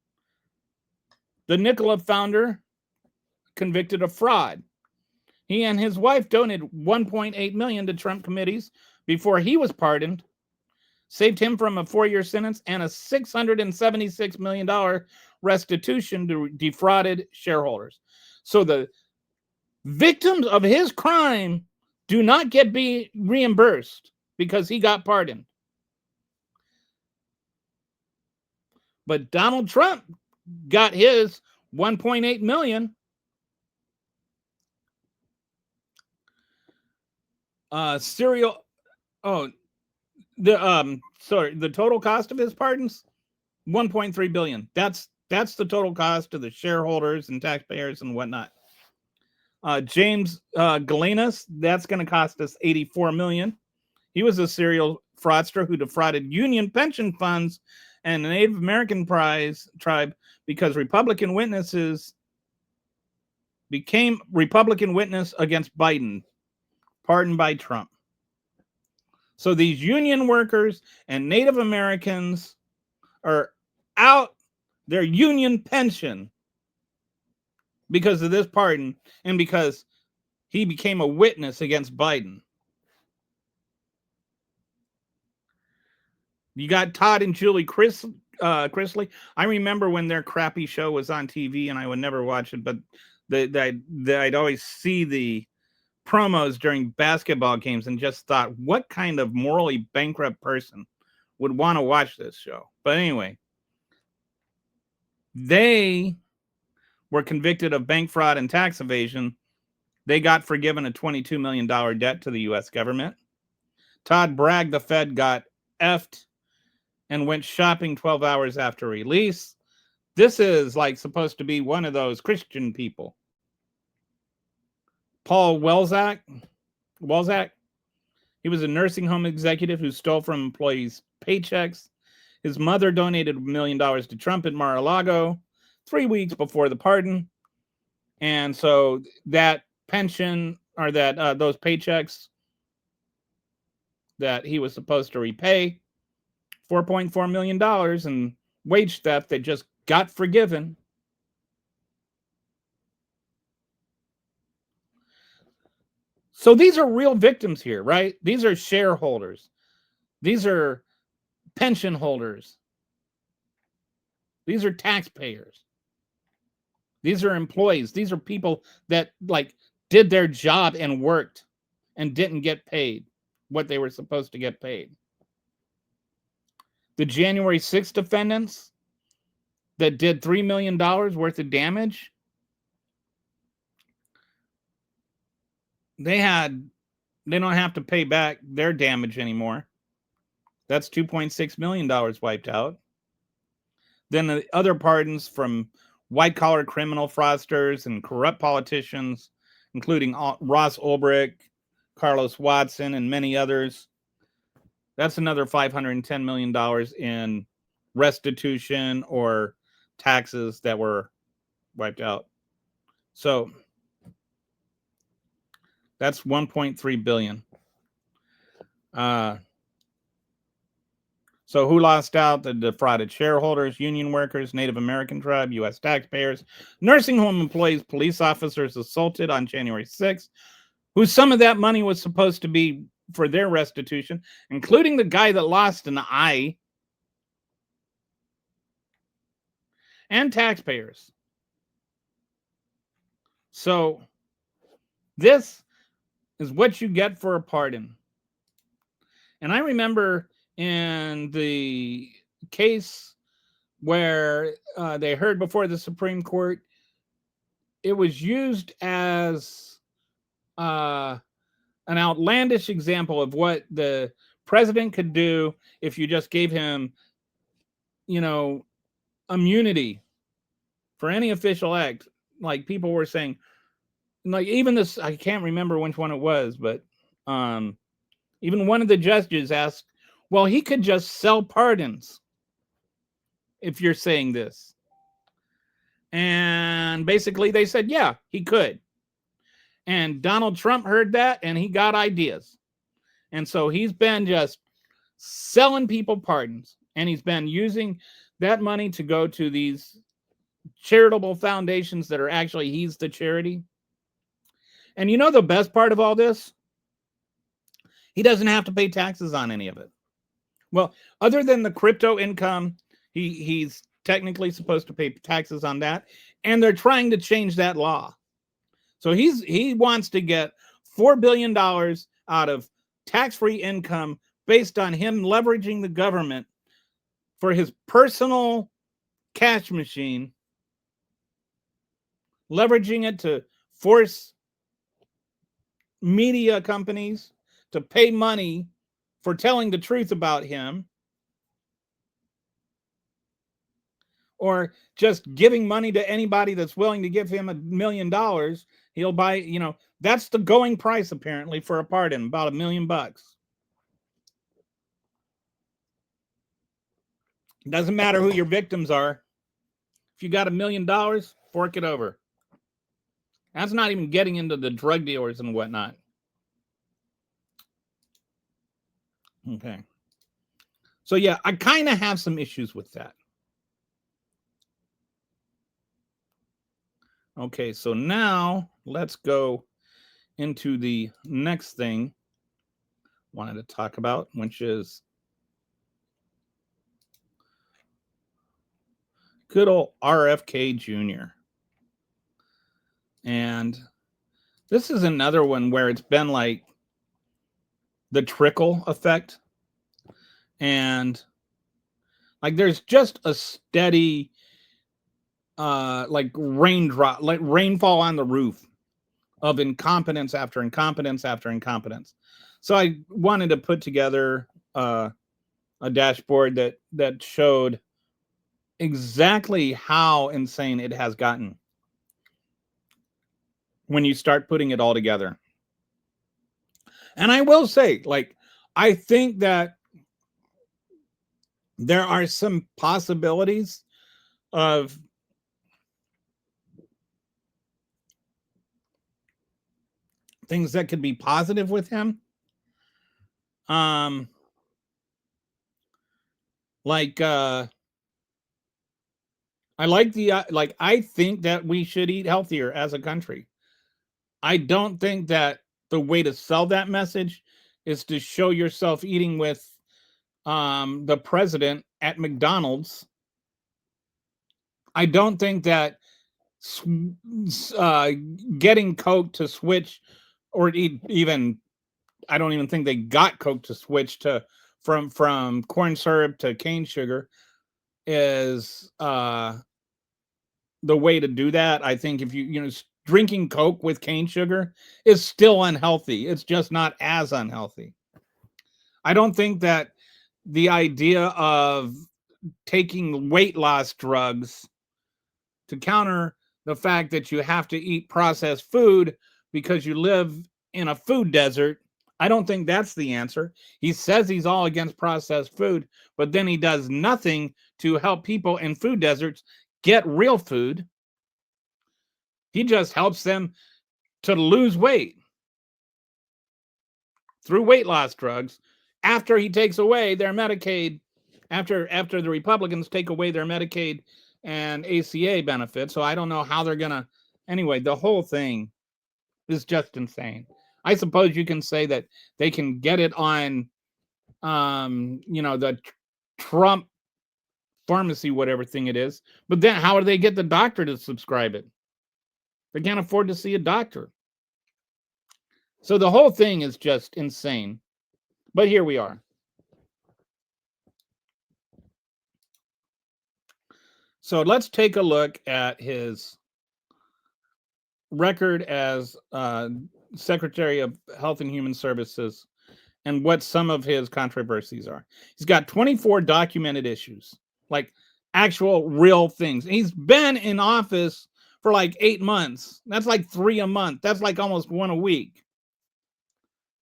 S2: the Nikola founder, convicted of fraud. He and his wife donated $1.8 million to Trump committees before he was pardoned, saved him from a 4-year sentence and a $676 million restitution to defrauded shareholders. So the victims of his crime do not get reimbursed because he got pardoned. But Donald Trump got his $1.8 million. The total cost of his pardons, $1.3 billion. That's the total cost to the shareholders and taxpayers and whatnot. James Galenas, that's going to cost us $84 million. He was a serial fraudster who defrauded union pension funds and the Native American tribe because Republican witnesses became Republican witness against Biden, pardoned by Trump. So these union workers and Native Americans are out their union pension because of this pardon and because he became a witness against Biden. You got Todd and Julie Chrisley. I remember when their crappy show was on TV, and I would never watch it, but I'd always see the promos during basketball games and just thought, what kind of morally bankrupt person would want to watch this show? But anyway, they were convicted of bank fraud and tax evasion. They got forgiven a $22 million debt to the U.S. government. Todd bragged the Fed got effed and went shopping 12 hours after release. This is like supposed to be one of those Christian people. Paul Welzak, He was a nursing home executive who stole from employees' paychecks. His mother donated $1 million to Trump in Mar-a-Lago 3 weeks before the pardon. And so that pension, or that those paychecks that he was supposed to repay, $4.4 million in wage theft that just got forgiven. So these are real victims here, right? These are shareholders. These are pension holders. These are taxpayers. These are employees. These are people that like did their job and worked and didn't get paid what they were supposed to get paid. The January 6th defendants that did $3 million worth of damage, they don't have to pay back their damage anymore. That's $2.6 million wiped out. Then the other pardons from white-collar criminal fraudsters and corrupt politicians, including Ross Ulbricht, Carlos Watson, and many others. That's another $510 million in restitution or taxes that were wiped out. So that's $1.3 billion. So who lost out? The defrauded shareholders, union workers, Native American tribe, U.S. taxpayers, nursing home employees, police officers assaulted on January 6th, who some of that money was supposed to be for their restitution, including the guy that lost an eye, and taxpayers. So this is what you get for a pardon. And I remember in the case where they heard before the Supreme Court, it was used as an outlandish example of what the president could do if you just gave him, immunity for any official act. Like people were saying, like even this, I can't remember which one it was, but even one of the judges asked, well, he could just sell pardons if you're saying this. And basically they said, yeah, he could. And Donald Trump heard that and he got ideas. And so he's been just selling people pardons. And he's been using that money to go to these charitable foundations that are actually, he's the charity. And you know the best part of all this? He doesn't have to pay taxes on any of it. Well, other than the crypto income, he's technically supposed to pay taxes on that. And they're trying to change that law. So he wants to get $4 billion out of tax-free income based on him leveraging the government for his personal cash machine, leveraging it to force media companies to pay money for telling the truth about him, or just giving money to anybody that's willing to give him $1 million. He'll buy, that's the going price apparently for a pardon, about $1 million. It doesn't matter who your victims are. If you got $1 million, fork it over. That's not even getting into the drug dealers and whatnot. Okay. So yeah, I kind of have some issues with that. Okay, so now let's go into the next thing I wanted to talk about, which is good old RFK Jr. And this is another one where it's been like the trickle effect. And like there's just a steady like raindrop, like rainfall on the roof of incompetence after incompetence after incompetence. So I wanted to put together a dashboard that showed exactly how insane it has gotten when you start putting it all together. And I will say, like, I think that there are some possibilities of things that could be positive with him. Um, like I like the like I think that we should eat healthier as a country. I don't think that the way to sell that message is to show yourself eating with the president at McDonald's. I don't think that uh, getting Coke to switch, or even I don't even think they got Coke to switch to from corn syrup to cane sugar is the way to do that. I think if drinking Coke with cane sugar is still unhealthy. It's just not as unhealthy. I don't think that the idea of taking weight loss drugs to counter the fact that you have to eat processed food because you live in a food desert. I don't think that's the answer. He says he's all against processed food, but then he does nothing to help people in food deserts get real food. He just helps them to lose weight through weight loss drugs after he takes away their Medicaid, after the Republicans take away their Medicaid and ACA benefits. So I don't know how they're gonna. Anyway, the whole thing is just insane. I suppose you can say that they can get it on, the Trump pharmacy, whatever thing it is. But then how do they get the doctor to subscribe it? They can't afford to see a doctor. So the whole thing is just insane. But here we are. So let's take a look at his record as Secretary of Health and Human Services and what some of his controversies are. He's got 24 documented issues, like actual real things. He's been in office for like 8 months. That's like 3 a month. That's like almost 1 a week.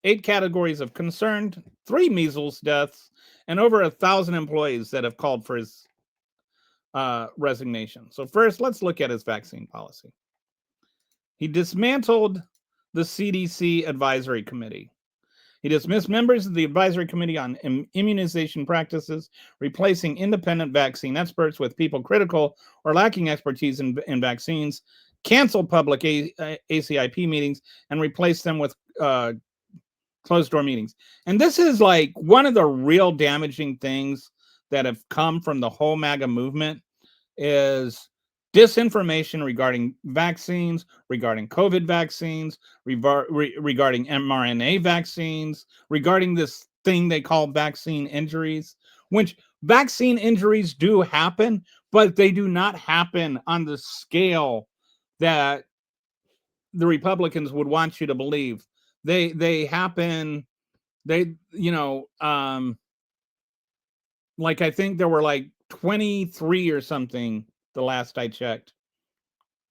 S2: 8 categories of concern, 3 measles deaths, and over 1,000 employees that have called for his resignation. So first, let's look at his vaccine policy. He dismantled the CDC Advisory Committee. He dismissed members of the Advisory Committee on Immunization Practices, replacing independent vaccine experts with people critical or lacking expertise in vaccines, canceled public ACIP meetings, and replaced them with closed door meetings. And this is like one of the real damaging things that have come from the whole MAGA movement is disinformation regarding vaccines, regarding COVID vaccines, regarding mRNA vaccines, regarding this thing they call vaccine injuries, which vaccine injuries do happen, but they do not happen on the scale that the Republicans would want you to believe. They happen, they, like I think there were like 23 or something the last I checked.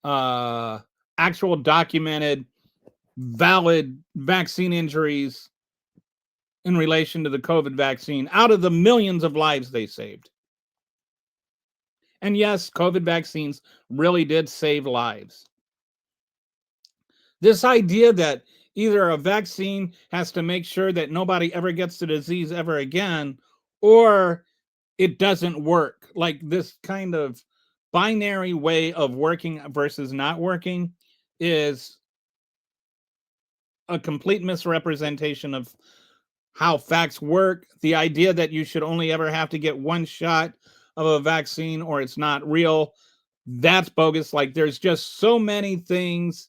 S2: Actual documented valid vaccine injuries in relation to the COVID vaccine out of the millions of lives they saved. And yes, COVID vaccines really did save lives. This idea that either a vaccine has to make sure that nobody ever gets the disease ever again, or it doesn't work, like this kind of binary way of working versus not working, is a complete misrepresentation of how facts work. The idea that you should only ever have to get one shot of a vaccine or it's not real, that's bogus. Like there's just so many things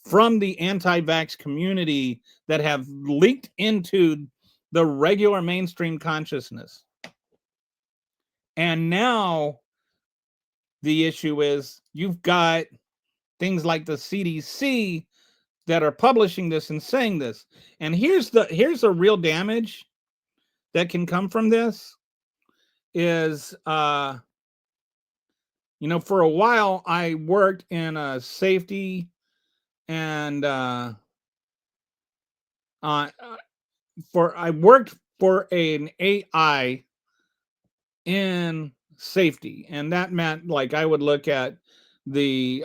S2: from the anti-vax community that have leaked into the regular mainstream consciousness. And now the issue is you've got things like the CDC that are publishing this and saying this. And here's the real damage that can come from this is for a while I worked in a safety and I worked for an AI in safety, and that meant like I would look at the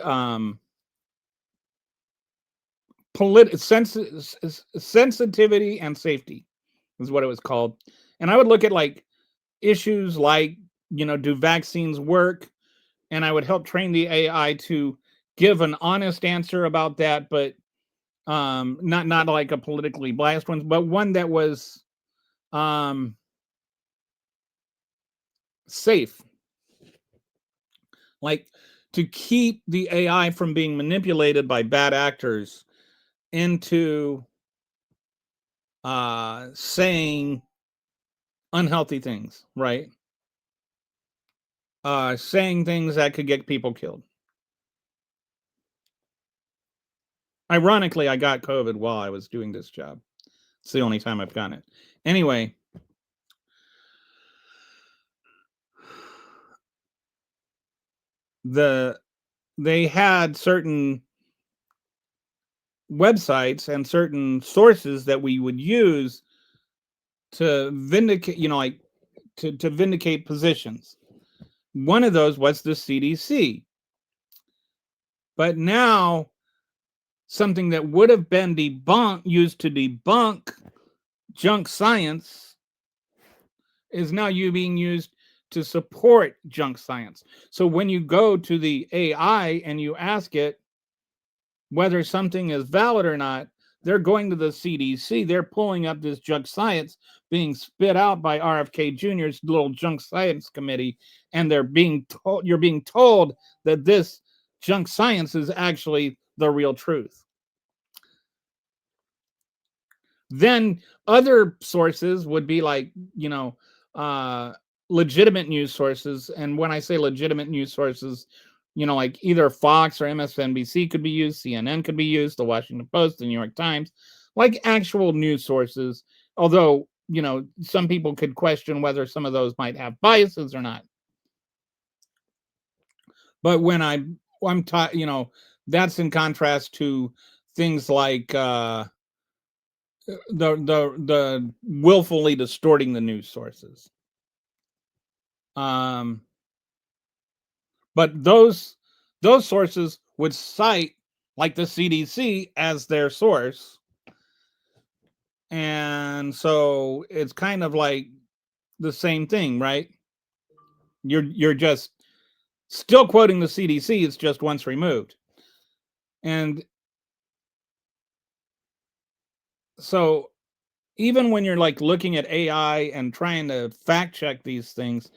S2: sensitivity and safety is what it was called. And I would look at like issues like, do vaccines work? And I would help train the AI to give an honest answer about that, but not like a politically biased one, but one that was um safe, like to keep the AI from being manipulated by bad actors into saying unhealthy things, right? Saying things that could get people killed. Ironically, I got COVID while I was doing this job. It's the only time I've gotten it. Anyway, they had certain websites and certain sources that we would use to vindicate, like to vindicate positions. One of those was the CDC. But now something that would have been used to debunk junk science is now being used to support junk science. So when you go to the AI and you ask it whether something is valid or not, they're going to the CDC. They're pulling up this junk science being spit out by RFK Jr.'s little junk science committee, and you're being told that this junk science is actually the real truth. Then other sources would be like, legitimate news sources. And when I say legitimate news sources, like either Fox or MSNBC could be used, CNN could be used, the Washington Post, the New York Times, like actual news sources. Although, some people could question whether some of those might have biases or not. But when I'm taught, that's in contrast to things like the willfully distorting the news sources. Um, but those sources would cite like the CDC as their source, and so it's kind of like the same thing, right? You're just still quoting the CDC. It's just once removed, and so even when you're like looking at AI and trying to fact check these things,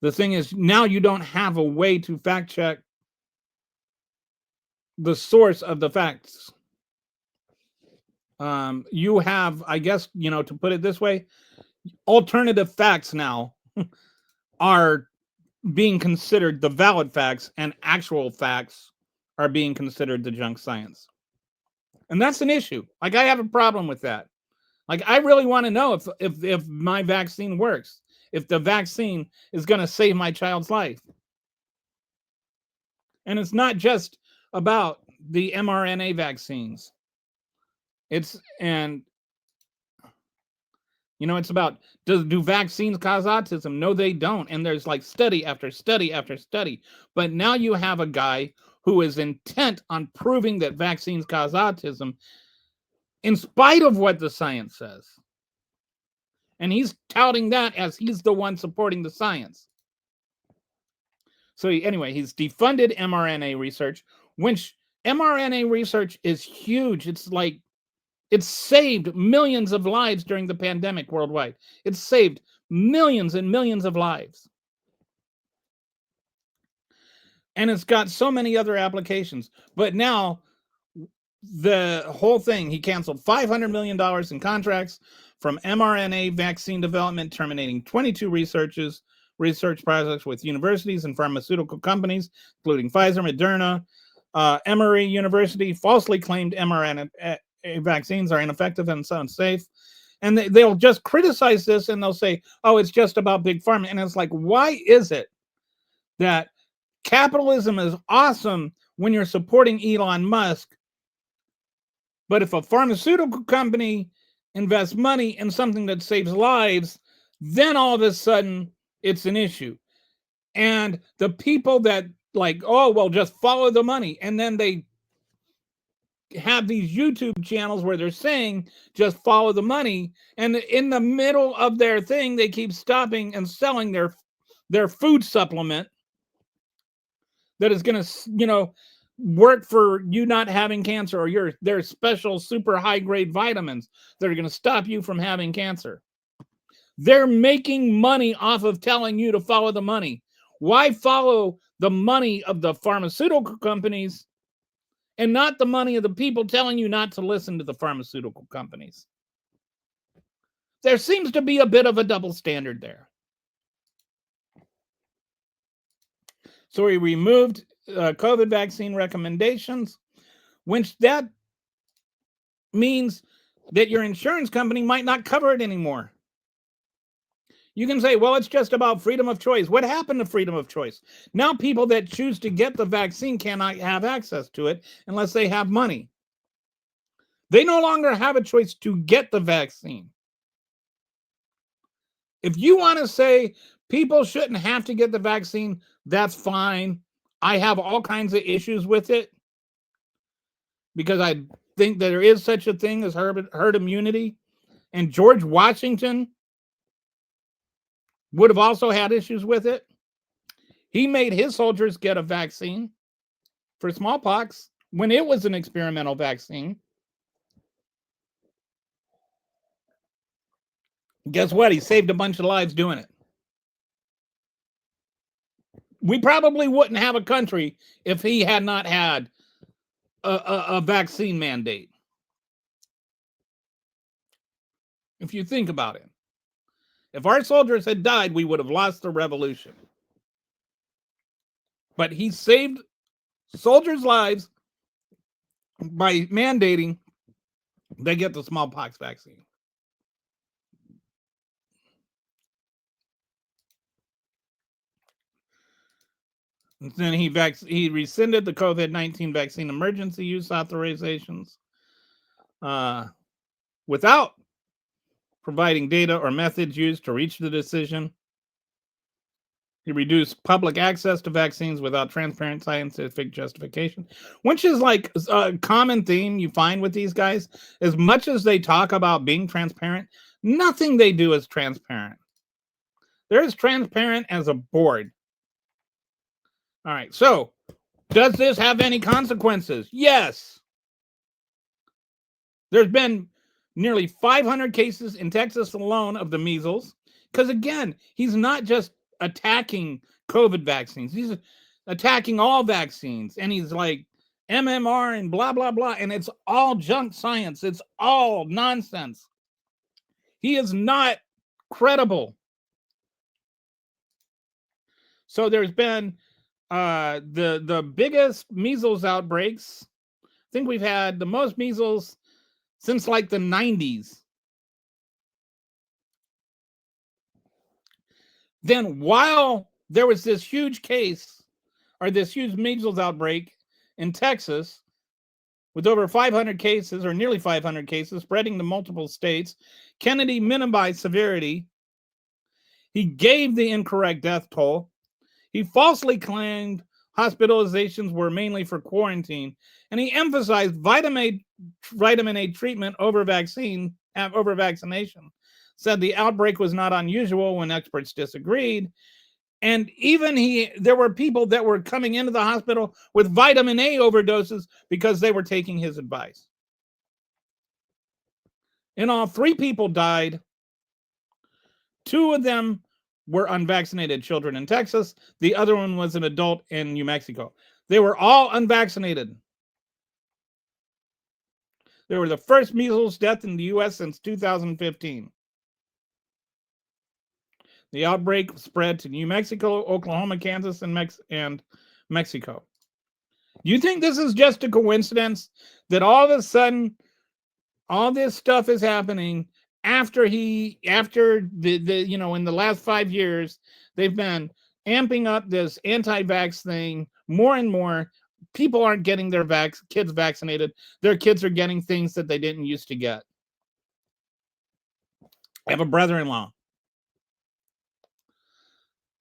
S2: the thing is now you don't have a way to fact check the source of the facts. You have, I guess, to put it this way, alternative facts now are being considered the valid facts, and actual facts are being considered the junk science. And that's an issue. Like, I have a problem with that. Like, I really want to know if my vaccine works, if the vaccine is going to save my child's life. And it's not just about the mRNA vaccines. It's about, do vaccines cause autism? No, they don't. And there's like study after study after study. But now you have a guy who is intent on proving that vaccines cause autism in spite of what the science says. And he's touting that as he's the one supporting the science. So anyway, he's defunded mRNA research, which mRNA research is huge. It's saved millions of lives during the pandemic worldwide. It's saved millions and millions of lives. And it's got so many other applications. But now the whole thing, he canceled $500 million in contracts from mRNA vaccine development, terminating 22 research projects with universities and pharmaceutical companies, including Pfizer, Moderna. Emory University falsely claimed mRNA vaccines are ineffective and unsafe. And they'll just criticize this and they'll say, oh, it's just about big pharma. And it's like, why is it that capitalism is awesome when you're supporting Elon Musk, but if a pharmaceutical company invest money in something that saves lives, then all of a sudden it's an issue. And the people that like, oh, well, just follow the money. And then they have these YouTube channels where they're saying just follow the money. And in the middle of their thing, they keep stopping and selling their food supplement that is going to, work for you not having cancer, or their special super high grade vitamins that are going to stop you from having cancer. They're making money off of telling you to follow the money. Why follow the money of the pharmaceutical companies and not the money of the people telling you not to listen to the pharmaceutical companies? There seems to be a bit of a double standard there. So we removed COVID vaccine recommendations, which that means that your insurance company might not cover it anymore. You can say, well, it's just about freedom of choice. What happened to freedom of choice? Now people that choose to get the vaccine cannot have access to it unless they have money. They no longer have a choice to get the vaccine. If you want to say people shouldn't have to get the vaccine, that's fine. I have all kinds of issues with it because I think that there is such a thing as herd immunity. And George Washington would have also had issues with it. He made his soldiers get a vaccine for smallpox when it was an experimental vaccine. Guess what? He saved a bunch of lives doing it. We probably wouldn't have a country if he had not had a vaccine mandate. If you think about it, if our soldiers had died, we would have lost the revolution. But he saved soldiers' lives by mandating they get the smallpox vaccine. And then he rescinded the COVID-19 vaccine emergency use authorizations without providing data or methods used to reach the decision. He reduced public access to vaccines without transparent scientific justification, which is like a common theme you find with these guys. As much as they talk about being transparent, nothing they do is transparent. They're as transparent as a board. All right, so does this have any consequences? Yes. There's been nearly 500 cases in Texas alone of the measles. Because again, he's not just attacking COVID vaccines. He's attacking all vaccines. And he's like MMR and blah, blah, blah. And it's all junk science. It's all nonsense. He is not credible. So there's been the biggest measles outbreaks. I think we've had the most measles since like the 90s. Then while there was this huge case or this huge measles outbreak in Texas with over 500 cases or nearly 500 cases spreading to multiple states, Kennedy minimized severity. He gave the incorrect death toll. He falsely claimed hospitalizations were mainly for quarantine, and he emphasized vitamin A treatment over vaccination. Said the outbreak was not unusual when experts disagreed. And even there were people that were coming into the hospital with vitamin A overdoses because they were taking his advice. In all, 3 people died. 2 of them were unvaccinated children in Texas. The other one was an adult in New Mexico. They were all unvaccinated. They were the first measles death in the U.S. since 2015. The outbreak spread to New Mexico, Oklahoma, Kansas, and Mexico. Do you think this is just a coincidence that all of a sudden all this stuff is happening after in the last 5 years, they've been amping up this anti-vax thing more and more. People aren't getting their kids vaccinated. Their kids are getting things that they didn't used to get. I have a brother-in-law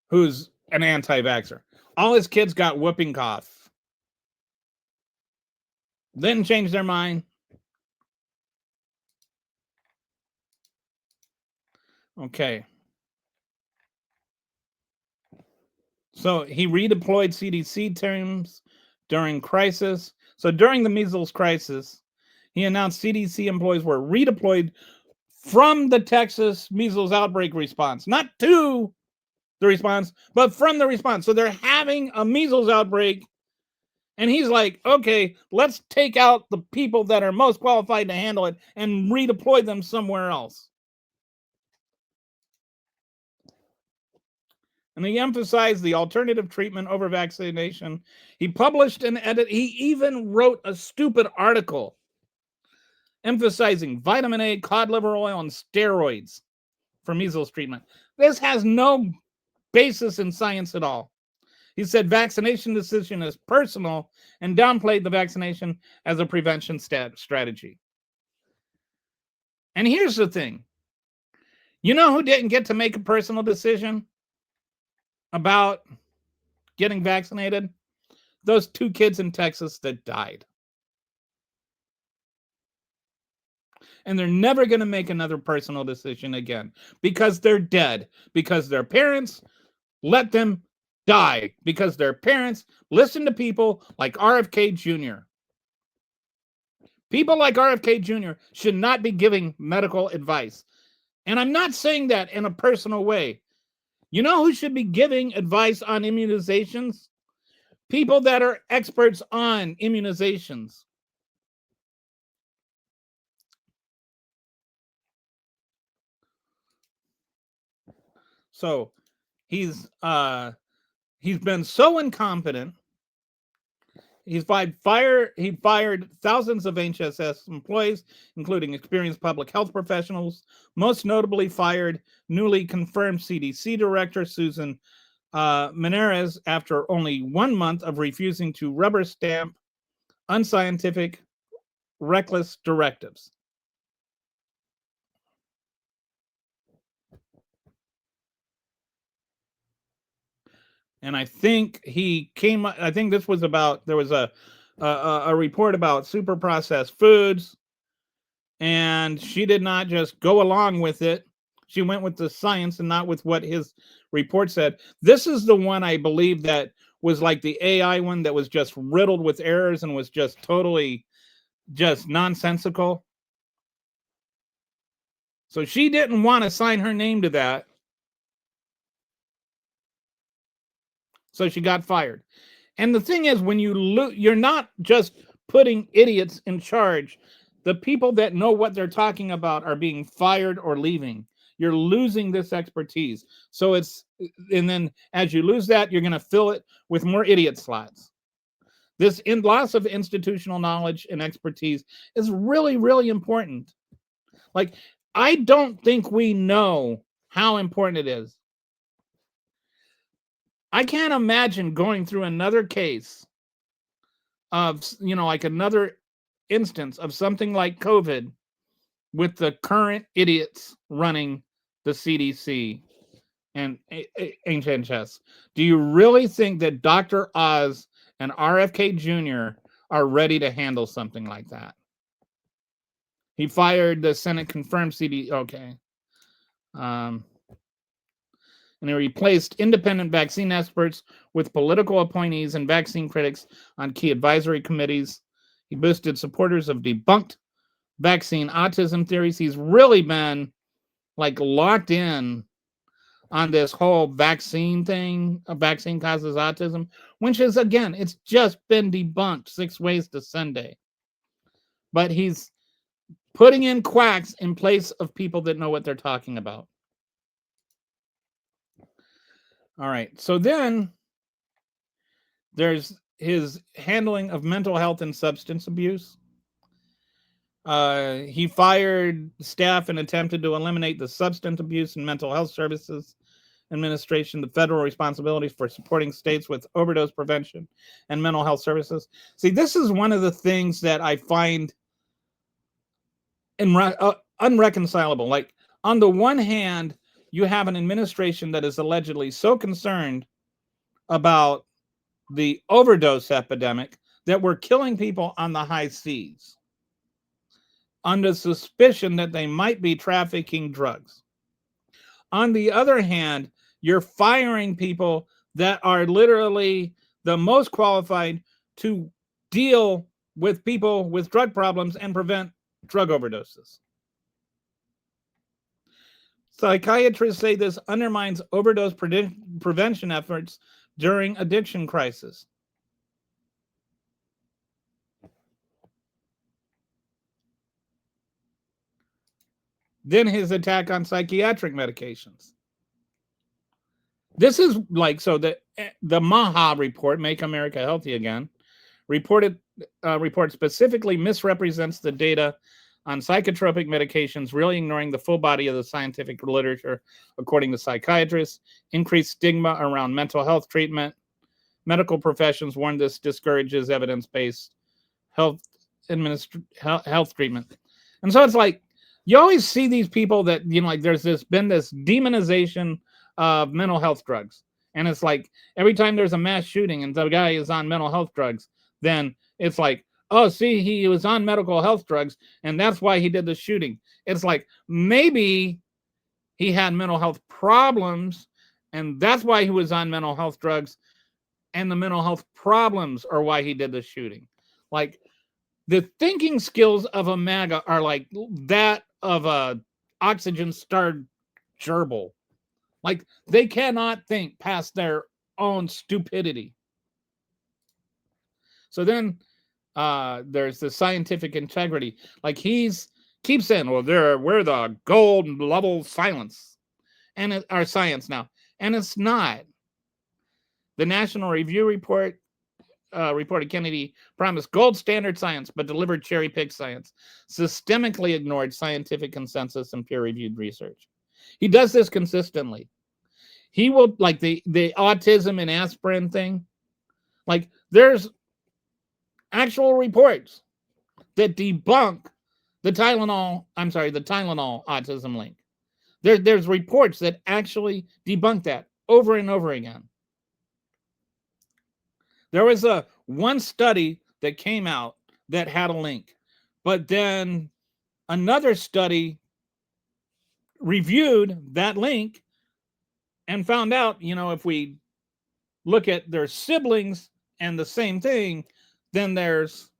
S2: who's an anti-vaxxer. All his kids got whooping cough. Then changed their mind. Okay. So he redeployed CDC teams during crisis. So during the measles crisis, he announced CDC employees were redeployed from the Texas measles outbreak response, not to the response, but from the response. So they're having a measles outbreak, and he's like, okay, let's take out the people that are most qualified to handle it and redeploy them somewhere else. And he emphasized the alternative treatment over vaccination. He published an edit. He even wrote a stupid article emphasizing vitamin A, cod liver oil, and steroids for measles treatment. This has no basis in science at all. He said vaccination decision is personal and downplayed the vaccination as a prevention strategy. And here's the thing. You know who didn't get to make a personal decision about getting vaccinated? Those 2 kids in Texas that died. And they're never going to make another personal decision again because they're dead, because their parents let them die, because their parents listen to people like RFK Jr. People like RFK Jr. should not be giving medical advice. And I'm not saying that in a personal way. You know who should be giving advice on immunizations? People that are experts on immunizations. So he's been so incompetent. He fired thousands of HSS employees, including experienced public health professionals. Most notably, fired newly confirmed CDC director Susan Menares after only 1 month of refusing to rubber stamp unscientific, reckless directives. And I think I think this was about, there was a report about super processed foods, and she did not just go along with it. She went with the science and not with what his report said. This is the one I believe that was like the AI one that was just riddled with errors and was just totally just nonsensical. So she didn't want to sign her name to that. So she got fired. And the thing is, when you're not just putting idiots in charge. The people that know what they're talking about are being fired or leaving. You're losing this expertise. So and then as you lose that, you're going to fill it with more idiot slots. This loss of institutional knowledge and expertise is really, really important. Like, I don't think we know how important it is. I can't imagine going through another case of, like another instance of something like COVID with the current idiots running the CDC and HHS. Do you really think that Dr. Oz and RFK Jr. are ready to handle something like that? He fired the Senate confirmed CDC. Okay. And he replaced independent vaccine experts with political appointees and vaccine critics on key advisory committees. He boosted supporters of debunked vaccine autism theories. He's really been like locked in on this whole vaccine thing. A vaccine causes autism, which is, again, it's just been debunked 6 ways to Sunday. But he's putting in quacks in place of people that know what they're talking about. All right. So then there's his handling of mental health and substance abuse. He fired staff and attempted to eliminate the Substance Abuse and Mental Health Services Administration, the federal responsibilities for supporting states with overdose prevention and mental health services. See, this is one of the things that I find unreconcilable. Like, On the one hand, you have an administration that is allegedly so concerned about the overdose epidemic that we're killing people on the high seas under suspicion that they might be trafficking drugs. On the other hand, you're firing people that are literally the most qualified to deal with people with drug problems and prevent drug overdoses. Psychiatrists say this undermines overdose prevention efforts during addiction crisis. Then his attack on psychiatric medications. This is like, so the Maha report, Make America Healthy Again, report specifically misrepresents the data on psychotropic medications, really ignoring the full body of the scientific literature, according to psychiatrists. Increased stigma around mental health treatment. Medical professions warn this discourages evidence-based health treatment. And so it's like, you always see these people that, like there's been this demonization of mental health drugs. And it's like every time there's a mass shooting and the guy is on mental health drugs, then it's like, oh, see, he was on medical health drugs and that's why he did the shooting. It's like maybe he had mental health problems and that's why he was on mental health drugs, and the mental health problems are why he did the shooting. Like, the thinking skills of a MAGA are like that of a oxygen-starved gerbil. Like, they cannot think past their own stupidity. So then there's the scientific integrity. Like, keeps saying, well, we're the gold level silence and our science now. And it's not. The National Review report reported Kennedy promised gold standard science, but delivered cherry-picked science, systemically ignored scientific consensus and peer-reviewed research. He does this consistently. He will, like the autism and aspirin thing, like there's actual reports that debunk the Tylenol autism link. There's reports that actually debunk that over and over again. There was one study that came out that had a link, but then another study reviewed that link and found out, if we look at their siblings and the same thing, then there's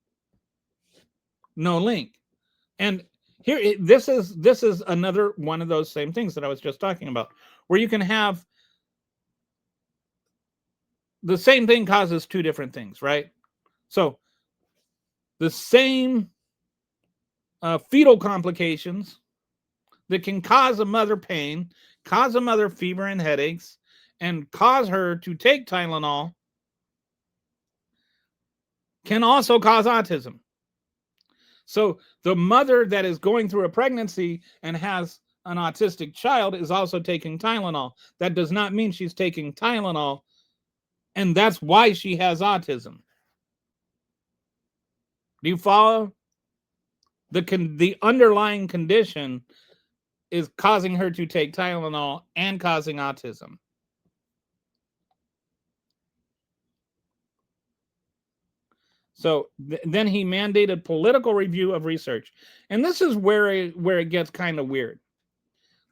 S2: no link. And here, this is another one of those same things that I was just talking about, where you can have the same thing causes two different things, right? So the same fetal complications that can cause a mother pain, cause a mother fever and headaches, and cause her to take Tylenol can also cause autism. So the mother that is going through a pregnancy and has an autistic child is also taking Tylenol. That does not mean she's taking Tylenol, and that's why she has autism. Do you follow? The underlying condition is causing her to take Tylenol and causing autism. So then he mandated political review of research. And this is where it gets kind of weird.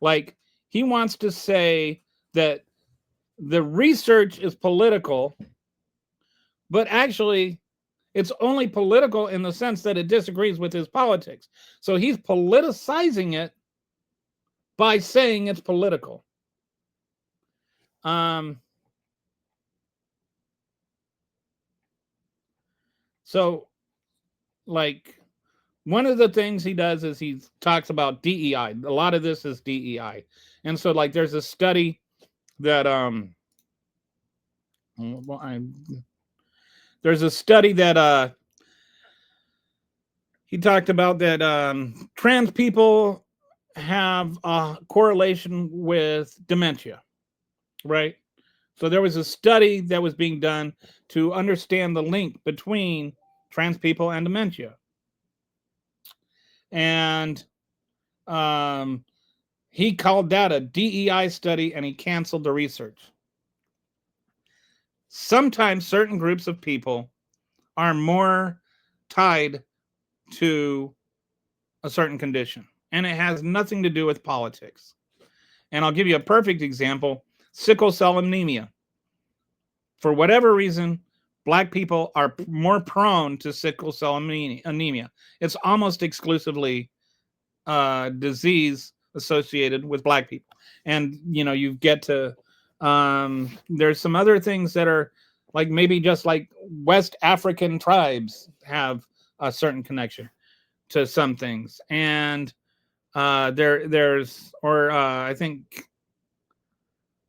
S2: Like, he wants to say that the research is political, but actually it's only political in the sense that it disagrees with his politics. So he's politicizing it by saying it's political. So, like, one of the things he does is he talks about DEI. A lot of this is DEI. And so, like, there's a study that he talked about that trans people have a correlation with dementia, right? So there was a study that was being done to understand the link between trans people and dementia. And He called that a DEI study and he canceled the research. Sometimes certain groups of people are more tied to a certain condition, and it has nothing to do with politics. And I'll give you a perfect example: sickle cell anemia. For whatever reason, Black people are more prone to sickle cell anemia. It's almost exclusively disease associated with Black people. And, you get to, there's some other things that are like maybe just like West African tribes have a certain connection to some things. And I think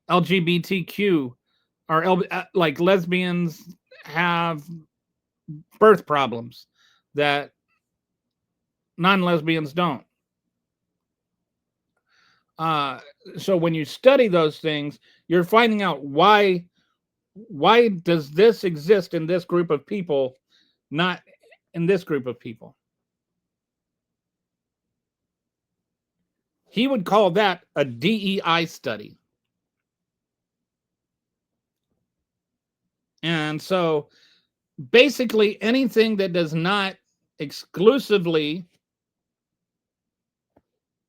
S2: LGBTQ like lesbians have birth problems that non-lesbians don't. So when you study those things, you're finding out why does this exist in this group of people, not in this group of people. He would call that a DEI study. And so basically anything that does not exclusively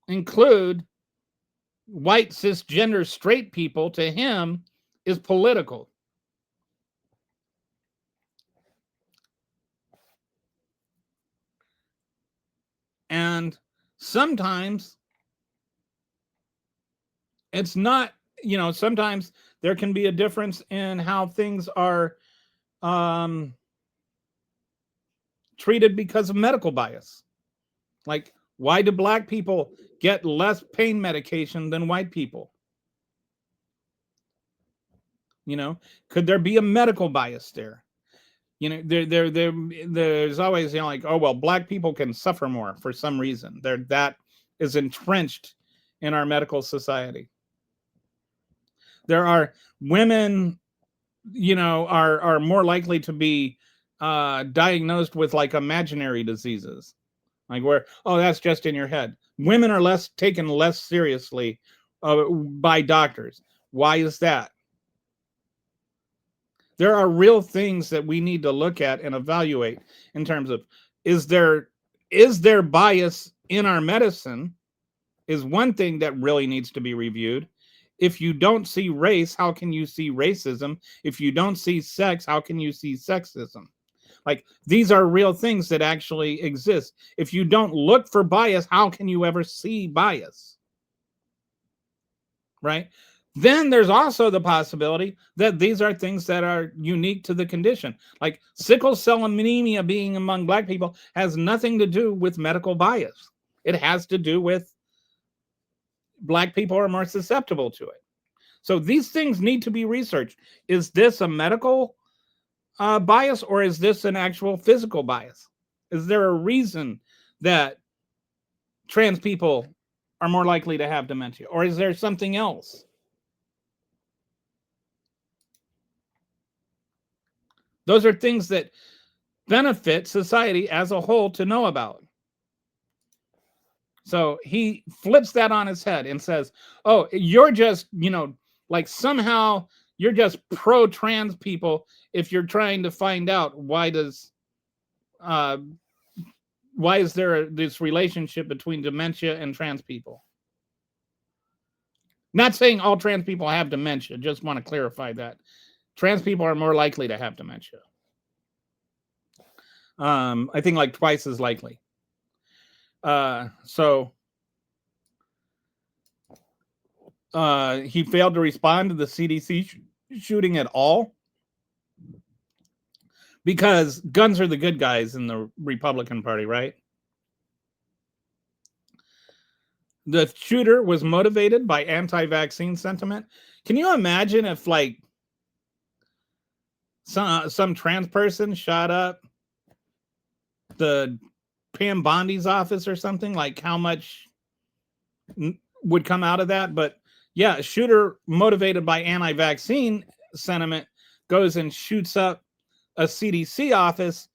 S2: include white cisgender straight people, to him, is political. And sometimes it's not, sometimes there can be a difference in how things are treated because of medical bias. Like, why do Black people get less pain medication than white people? Could there be a medical bias there? There's always, like, oh, well, Black people can suffer more for some reason. That is entrenched in our medical society. There are women, are more likely to be diagnosed with like imaginary diseases, like where, oh, that's just in your head. Women are taken less seriously by doctors. Why is that? There are real things that we need to look at and evaluate in terms of, is there bias in our medicine, is one thing that really needs to be reviewed. If you don't see race, how can you see racism? If you don't see sex, how can you see sexism? Like, these are real things that actually exist. If you don't look for bias, how can you ever see bias? Right? Then there's also the possibility that these are things that are unique to the condition. Like sickle cell anemia being among Black people has nothing to do with medical bias. It has to do with Black people are more susceptible to it. So these things need to be researched. Is this a medical bias, or is this an actual physical bias? Is there a reason that trans people are more likely to have dementia, or is there something else? Those are things that benefit society as a whole to know about. So he flips that on his head and says, oh, you're just, like somehow you're just pro-trans people if you're trying to find out why is there this relationship between dementia and trans people. Not saying all trans people have dementia, just want to clarify that. Trans people are more likely to have dementia. I think like twice as likely. So he failed to respond to the CDC shooting at all because guns are the good guys in the Republican Party, right? The shooter was motivated by anti-vaccine sentiment. Can you imagine if like some trans person shot up the Pam Bondi's office or something? Like how much would come out of that? But yeah, a shooter motivated by anti-vaccine sentiment goes and shoots up a CDC office.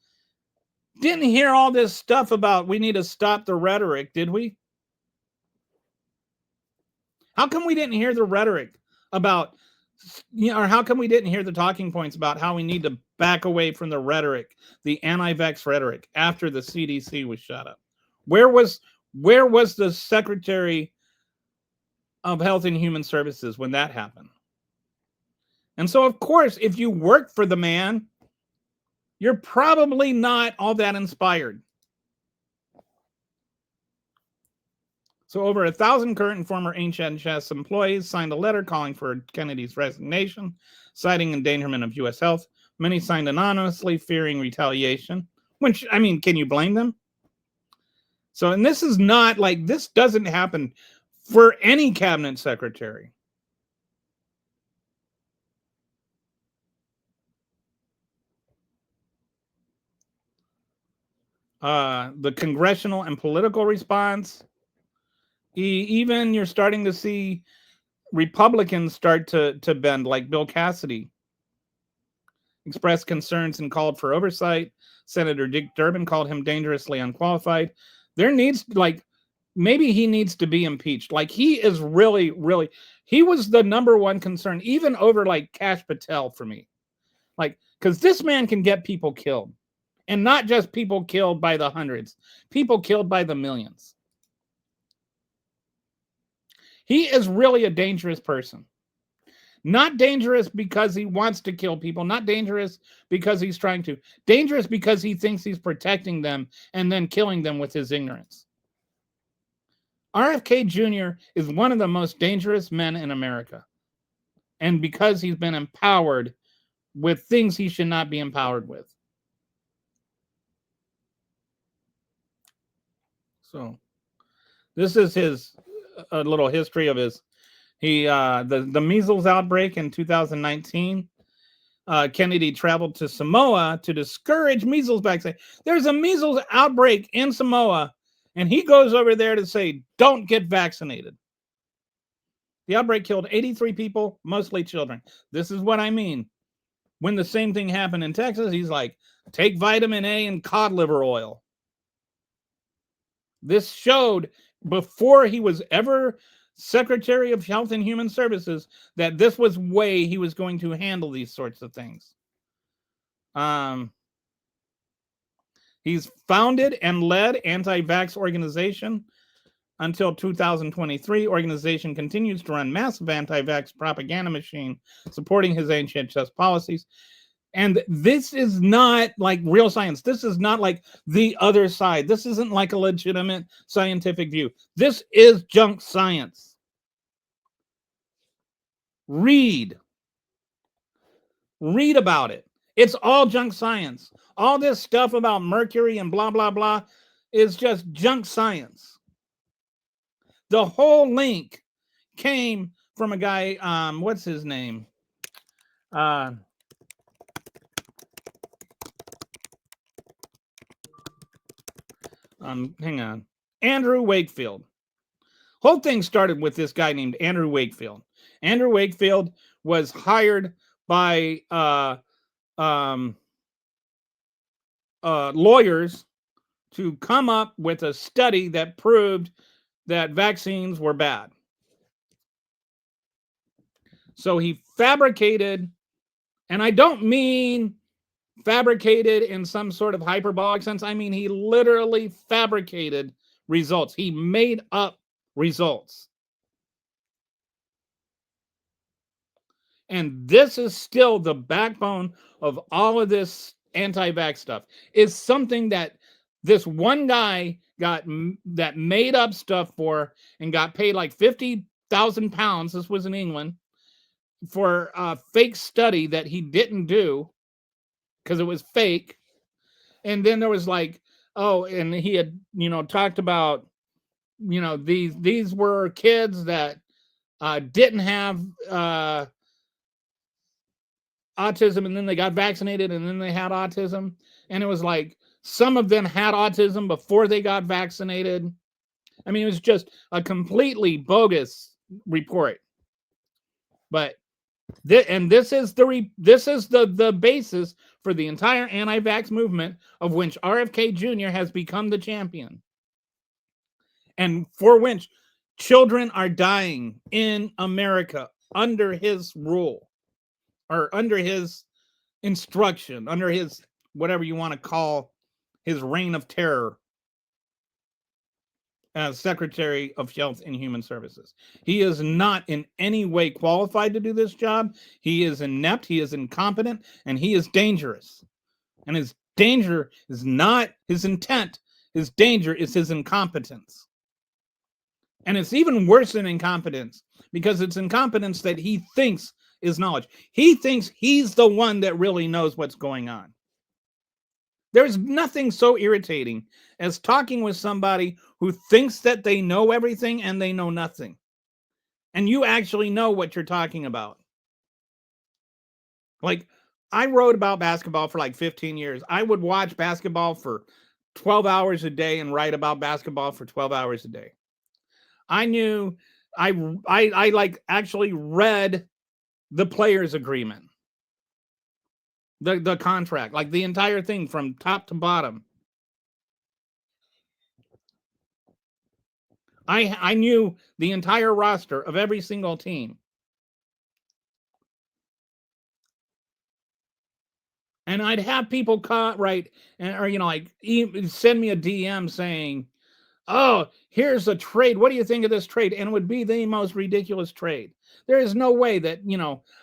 S2: Didn't hear all this stuff about we need to stop the rhetoric, did we? How come we didn't hear the rhetoric about, or how come we didn't hear the talking points about how we need to back away from the rhetoric, the anti-vax rhetoric, after the CDC was shut up? Where was the Secretary of Health and Human Services when that happened? And so, of course, if you work for the man, you're probably not all that inspired. So over 1,000 current and former HHS employees signed a letter calling for Kennedy's resignation, citing endangerment of U.S. health. Many signed anonymously, fearing retaliation, which, I mean, can you blame them? So, and this is not like, this doesn't happen for any cabinet secretary. The congressional and political response, even you're starting to see Republicans start to bend, like Bill Cassidy expressed concerns and called for oversight. Senator Dick Durbin called him dangerously unqualified. There needs, like, maybe he needs to be impeached. Like, he is really, really, he was the number one concern, even over like Kash Patel for me. Like, because this man can get people killed, and not just people killed by the hundreds, people killed by the millions. He is really a dangerous person. Not dangerous because he wants to kill people, not dangerous because he's trying to. Dangerous because he thinks he's protecting them and then killing them with his ignorance. RFK Jr. is one of the most dangerous men in America. And because he's been empowered with things he should not be empowered with. So this is his a little history of his. He the measles outbreak in 2019. Kennedy traveled to Samoa to discourage measles vaccine. There's a measles outbreak in Samoa, and he goes over there to say, "Don't get vaccinated." The outbreak killed 83 people, mostly children. This is what I mean. When the same thing happened in Texas, he's like, "Take vitamin A and cod liver oil." This showed, before he was ever Secretary of Health and Human Services, that this was way he was going to handle these sorts of things. He's founded and led anti-vax organization until 2023. Organization continues to run massive anti-vax propaganda machine supporting his HHS policies. And this is not like real science. This is not like the other side. This isn't like a legitimate scientific view. This is junk science. Read about it. It's all junk science. All this stuff about mercury and blah, blah, blah is just junk science. The whole link came from a guy, what's his name? Hang on. Andrew Wakefield. Whole thing started with this guy named Andrew Wakefield. Andrew Wakefield was hired by lawyers to come up with a study that proved that vaccines were bad. So he fabricated, and I don't mean fabricated in some sort of hyperbolic sense. I mean, he literally fabricated results. He made up results. And this is still the backbone of all of this anti-vax stuff, is something that this one guy got that made up stuff for and got paid like 50,000 pounds. This was in England, for a fake study that he didn't do because it was fake. And then there was like, oh, and he had, talked about, these were kids that didn't have autism, and then they got vaccinated, and then they had autism. And it was like, some of them had autism before they got vaccinated. I mean, it was just a completely bogus report. But this is the basis for the entire anti-vax movement, of which RFK Jr. has become the champion, and for which Children are dying in America under his rule or under his instruction, under his whatever you want to call his reign of terror as Secretary of Health and Human Services. He is not in any way qualified to do this job. He is inept, he is incompetent, and he is dangerous. And his danger is not his intent, his danger is his incompetence. And it's even worse than incompetence because it's incompetence that he thinks is knowledge. He thinks he's the one that really knows what's going on. There's nothing so irritating as talking with somebody who thinks that they know everything and they know nothing. And you actually know what you're talking about. Like, I wrote about basketball for like 15 years. I would watch basketball for 12 hours a day and write about basketball for 12 hours a day. I knew I like actually read the players agreement. The contract, like the entire thing from top to bottom. I knew the entire roster of every single team. And I'd have people right or like send me a DM saying, "Oh, here's a trade. What do you think of this trade?" And it would be the most ridiculous trade. There is no way that,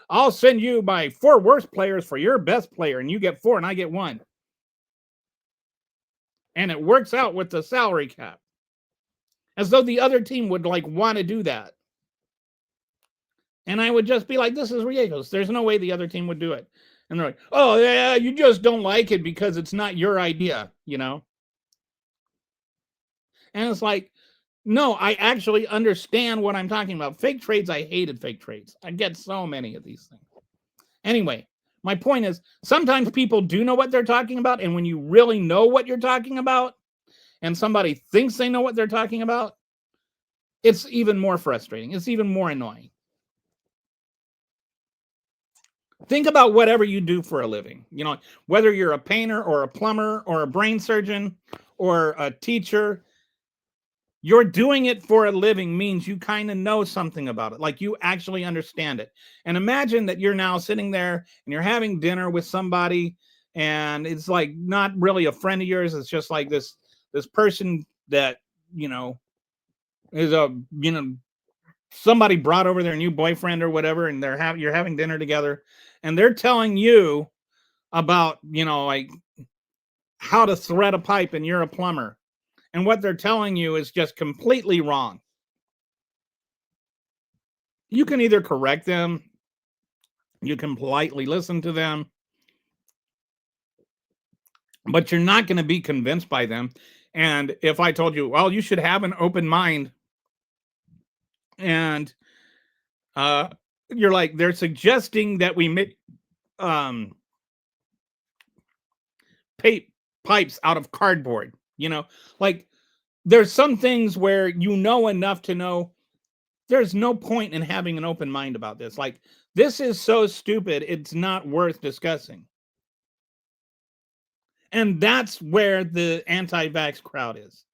S2: I'll send you my 4 worst players for your best player and you get 4 and I get 1. And it works out with the salary cap. As though the other team would like want to do that. And I would just be like, this is ridiculous. There's no way the other team would do it. And they're like, oh, yeah, you just don't like it because it's not your idea, And it's like, no, I actually understand what I'm talking about. Fake trades, I hated fake trades. I get so many of these things. Anyway, my point is sometimes people do know what they're talking about. And when you really know what you're talking about and somebody thinks they know what they're talking about, it's even more frustrating. It's even more annoying. Think about whatever you do for a living. Whether you're a painter or a plumber or a brain surgeon or a teacher, you're doing it for a living means you kind of know something about it. Like you actually understand it. And imagine that you're now sitting there and you're having dinner with somebody and it's like not really a friend of yours. It's just like this person that, is somebody brought over their new boyfriend or whatever, and you're having dinner together and they're telling you about, like how to thread a pipe and you're a plumber. And what they're telling you is just completely wrong. You can either correct them, you can politely listen to them, but you're not going to be convinced by them. And if I told you, well, you should have an open mind, and you're like, they're suggesting that we make pipes out of cardboard, like there's some things where enough to know there's no point in having an open mind about this. Like, this is so stupid, it's not worth discussing. And that's where the anti-vax crowd is.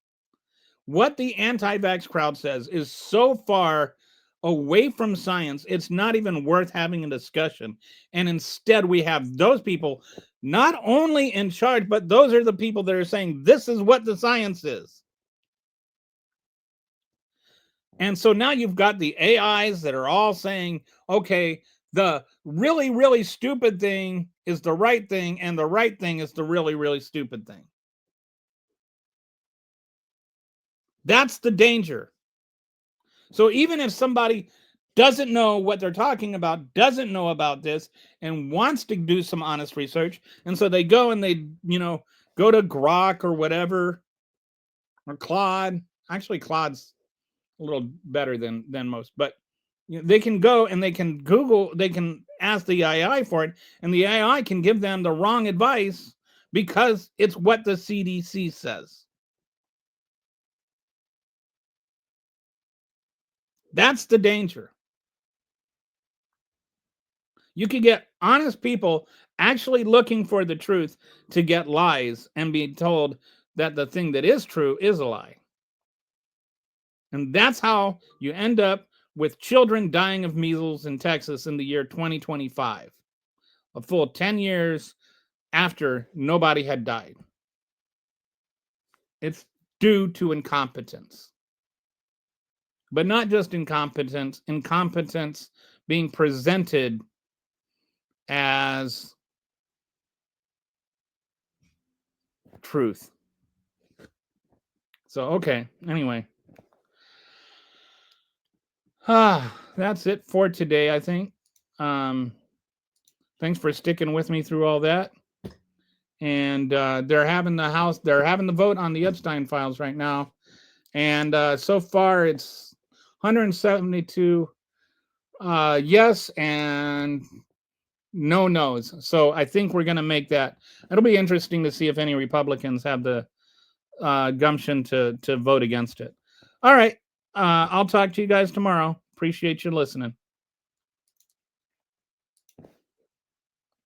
S2: What the anti-vax crowd says is so far away from science, it's not even worth having a discussion. And instead, we have those people not only in charge, but those are the people that are saying, this is what the science is. And so now you've got the AIs that are all saying, okay, the really, really stupid thing is the right thing, and the right thing is the really, really stupid thing. That's the danger. So even if somebody doesn't know what they're talking about, doesn't know about this, and wants to do some honest research, and so they go and they, go to Grok or whatever, or Claude. Actually, Claude's a little better than most, but they can go and they can Google, they can ask the AI for it, and the AI can give them the wrong advice because it's what the CDC says. That's the danger. You could get honest people actually looking for the truth to get lies and be told that the thing that is true is a lie. And that's how you end up with children dying of measles in Texas in the year 2025, a full 10 years after nobody had died. It's due to incompetence. But not just incompetence being presented as truth. So, okay, anyway. That's it for today, I think. Thanks for sticking with me through all that. And they're having the vote on the Epstein files right now. And so far it's 172 yes and no no's. So I think we're going to make that. It'll be interesting to see if any Republicans have the gumption to vote against it. All right. I'll talk to you guys tomorrow. Appreciate you listening.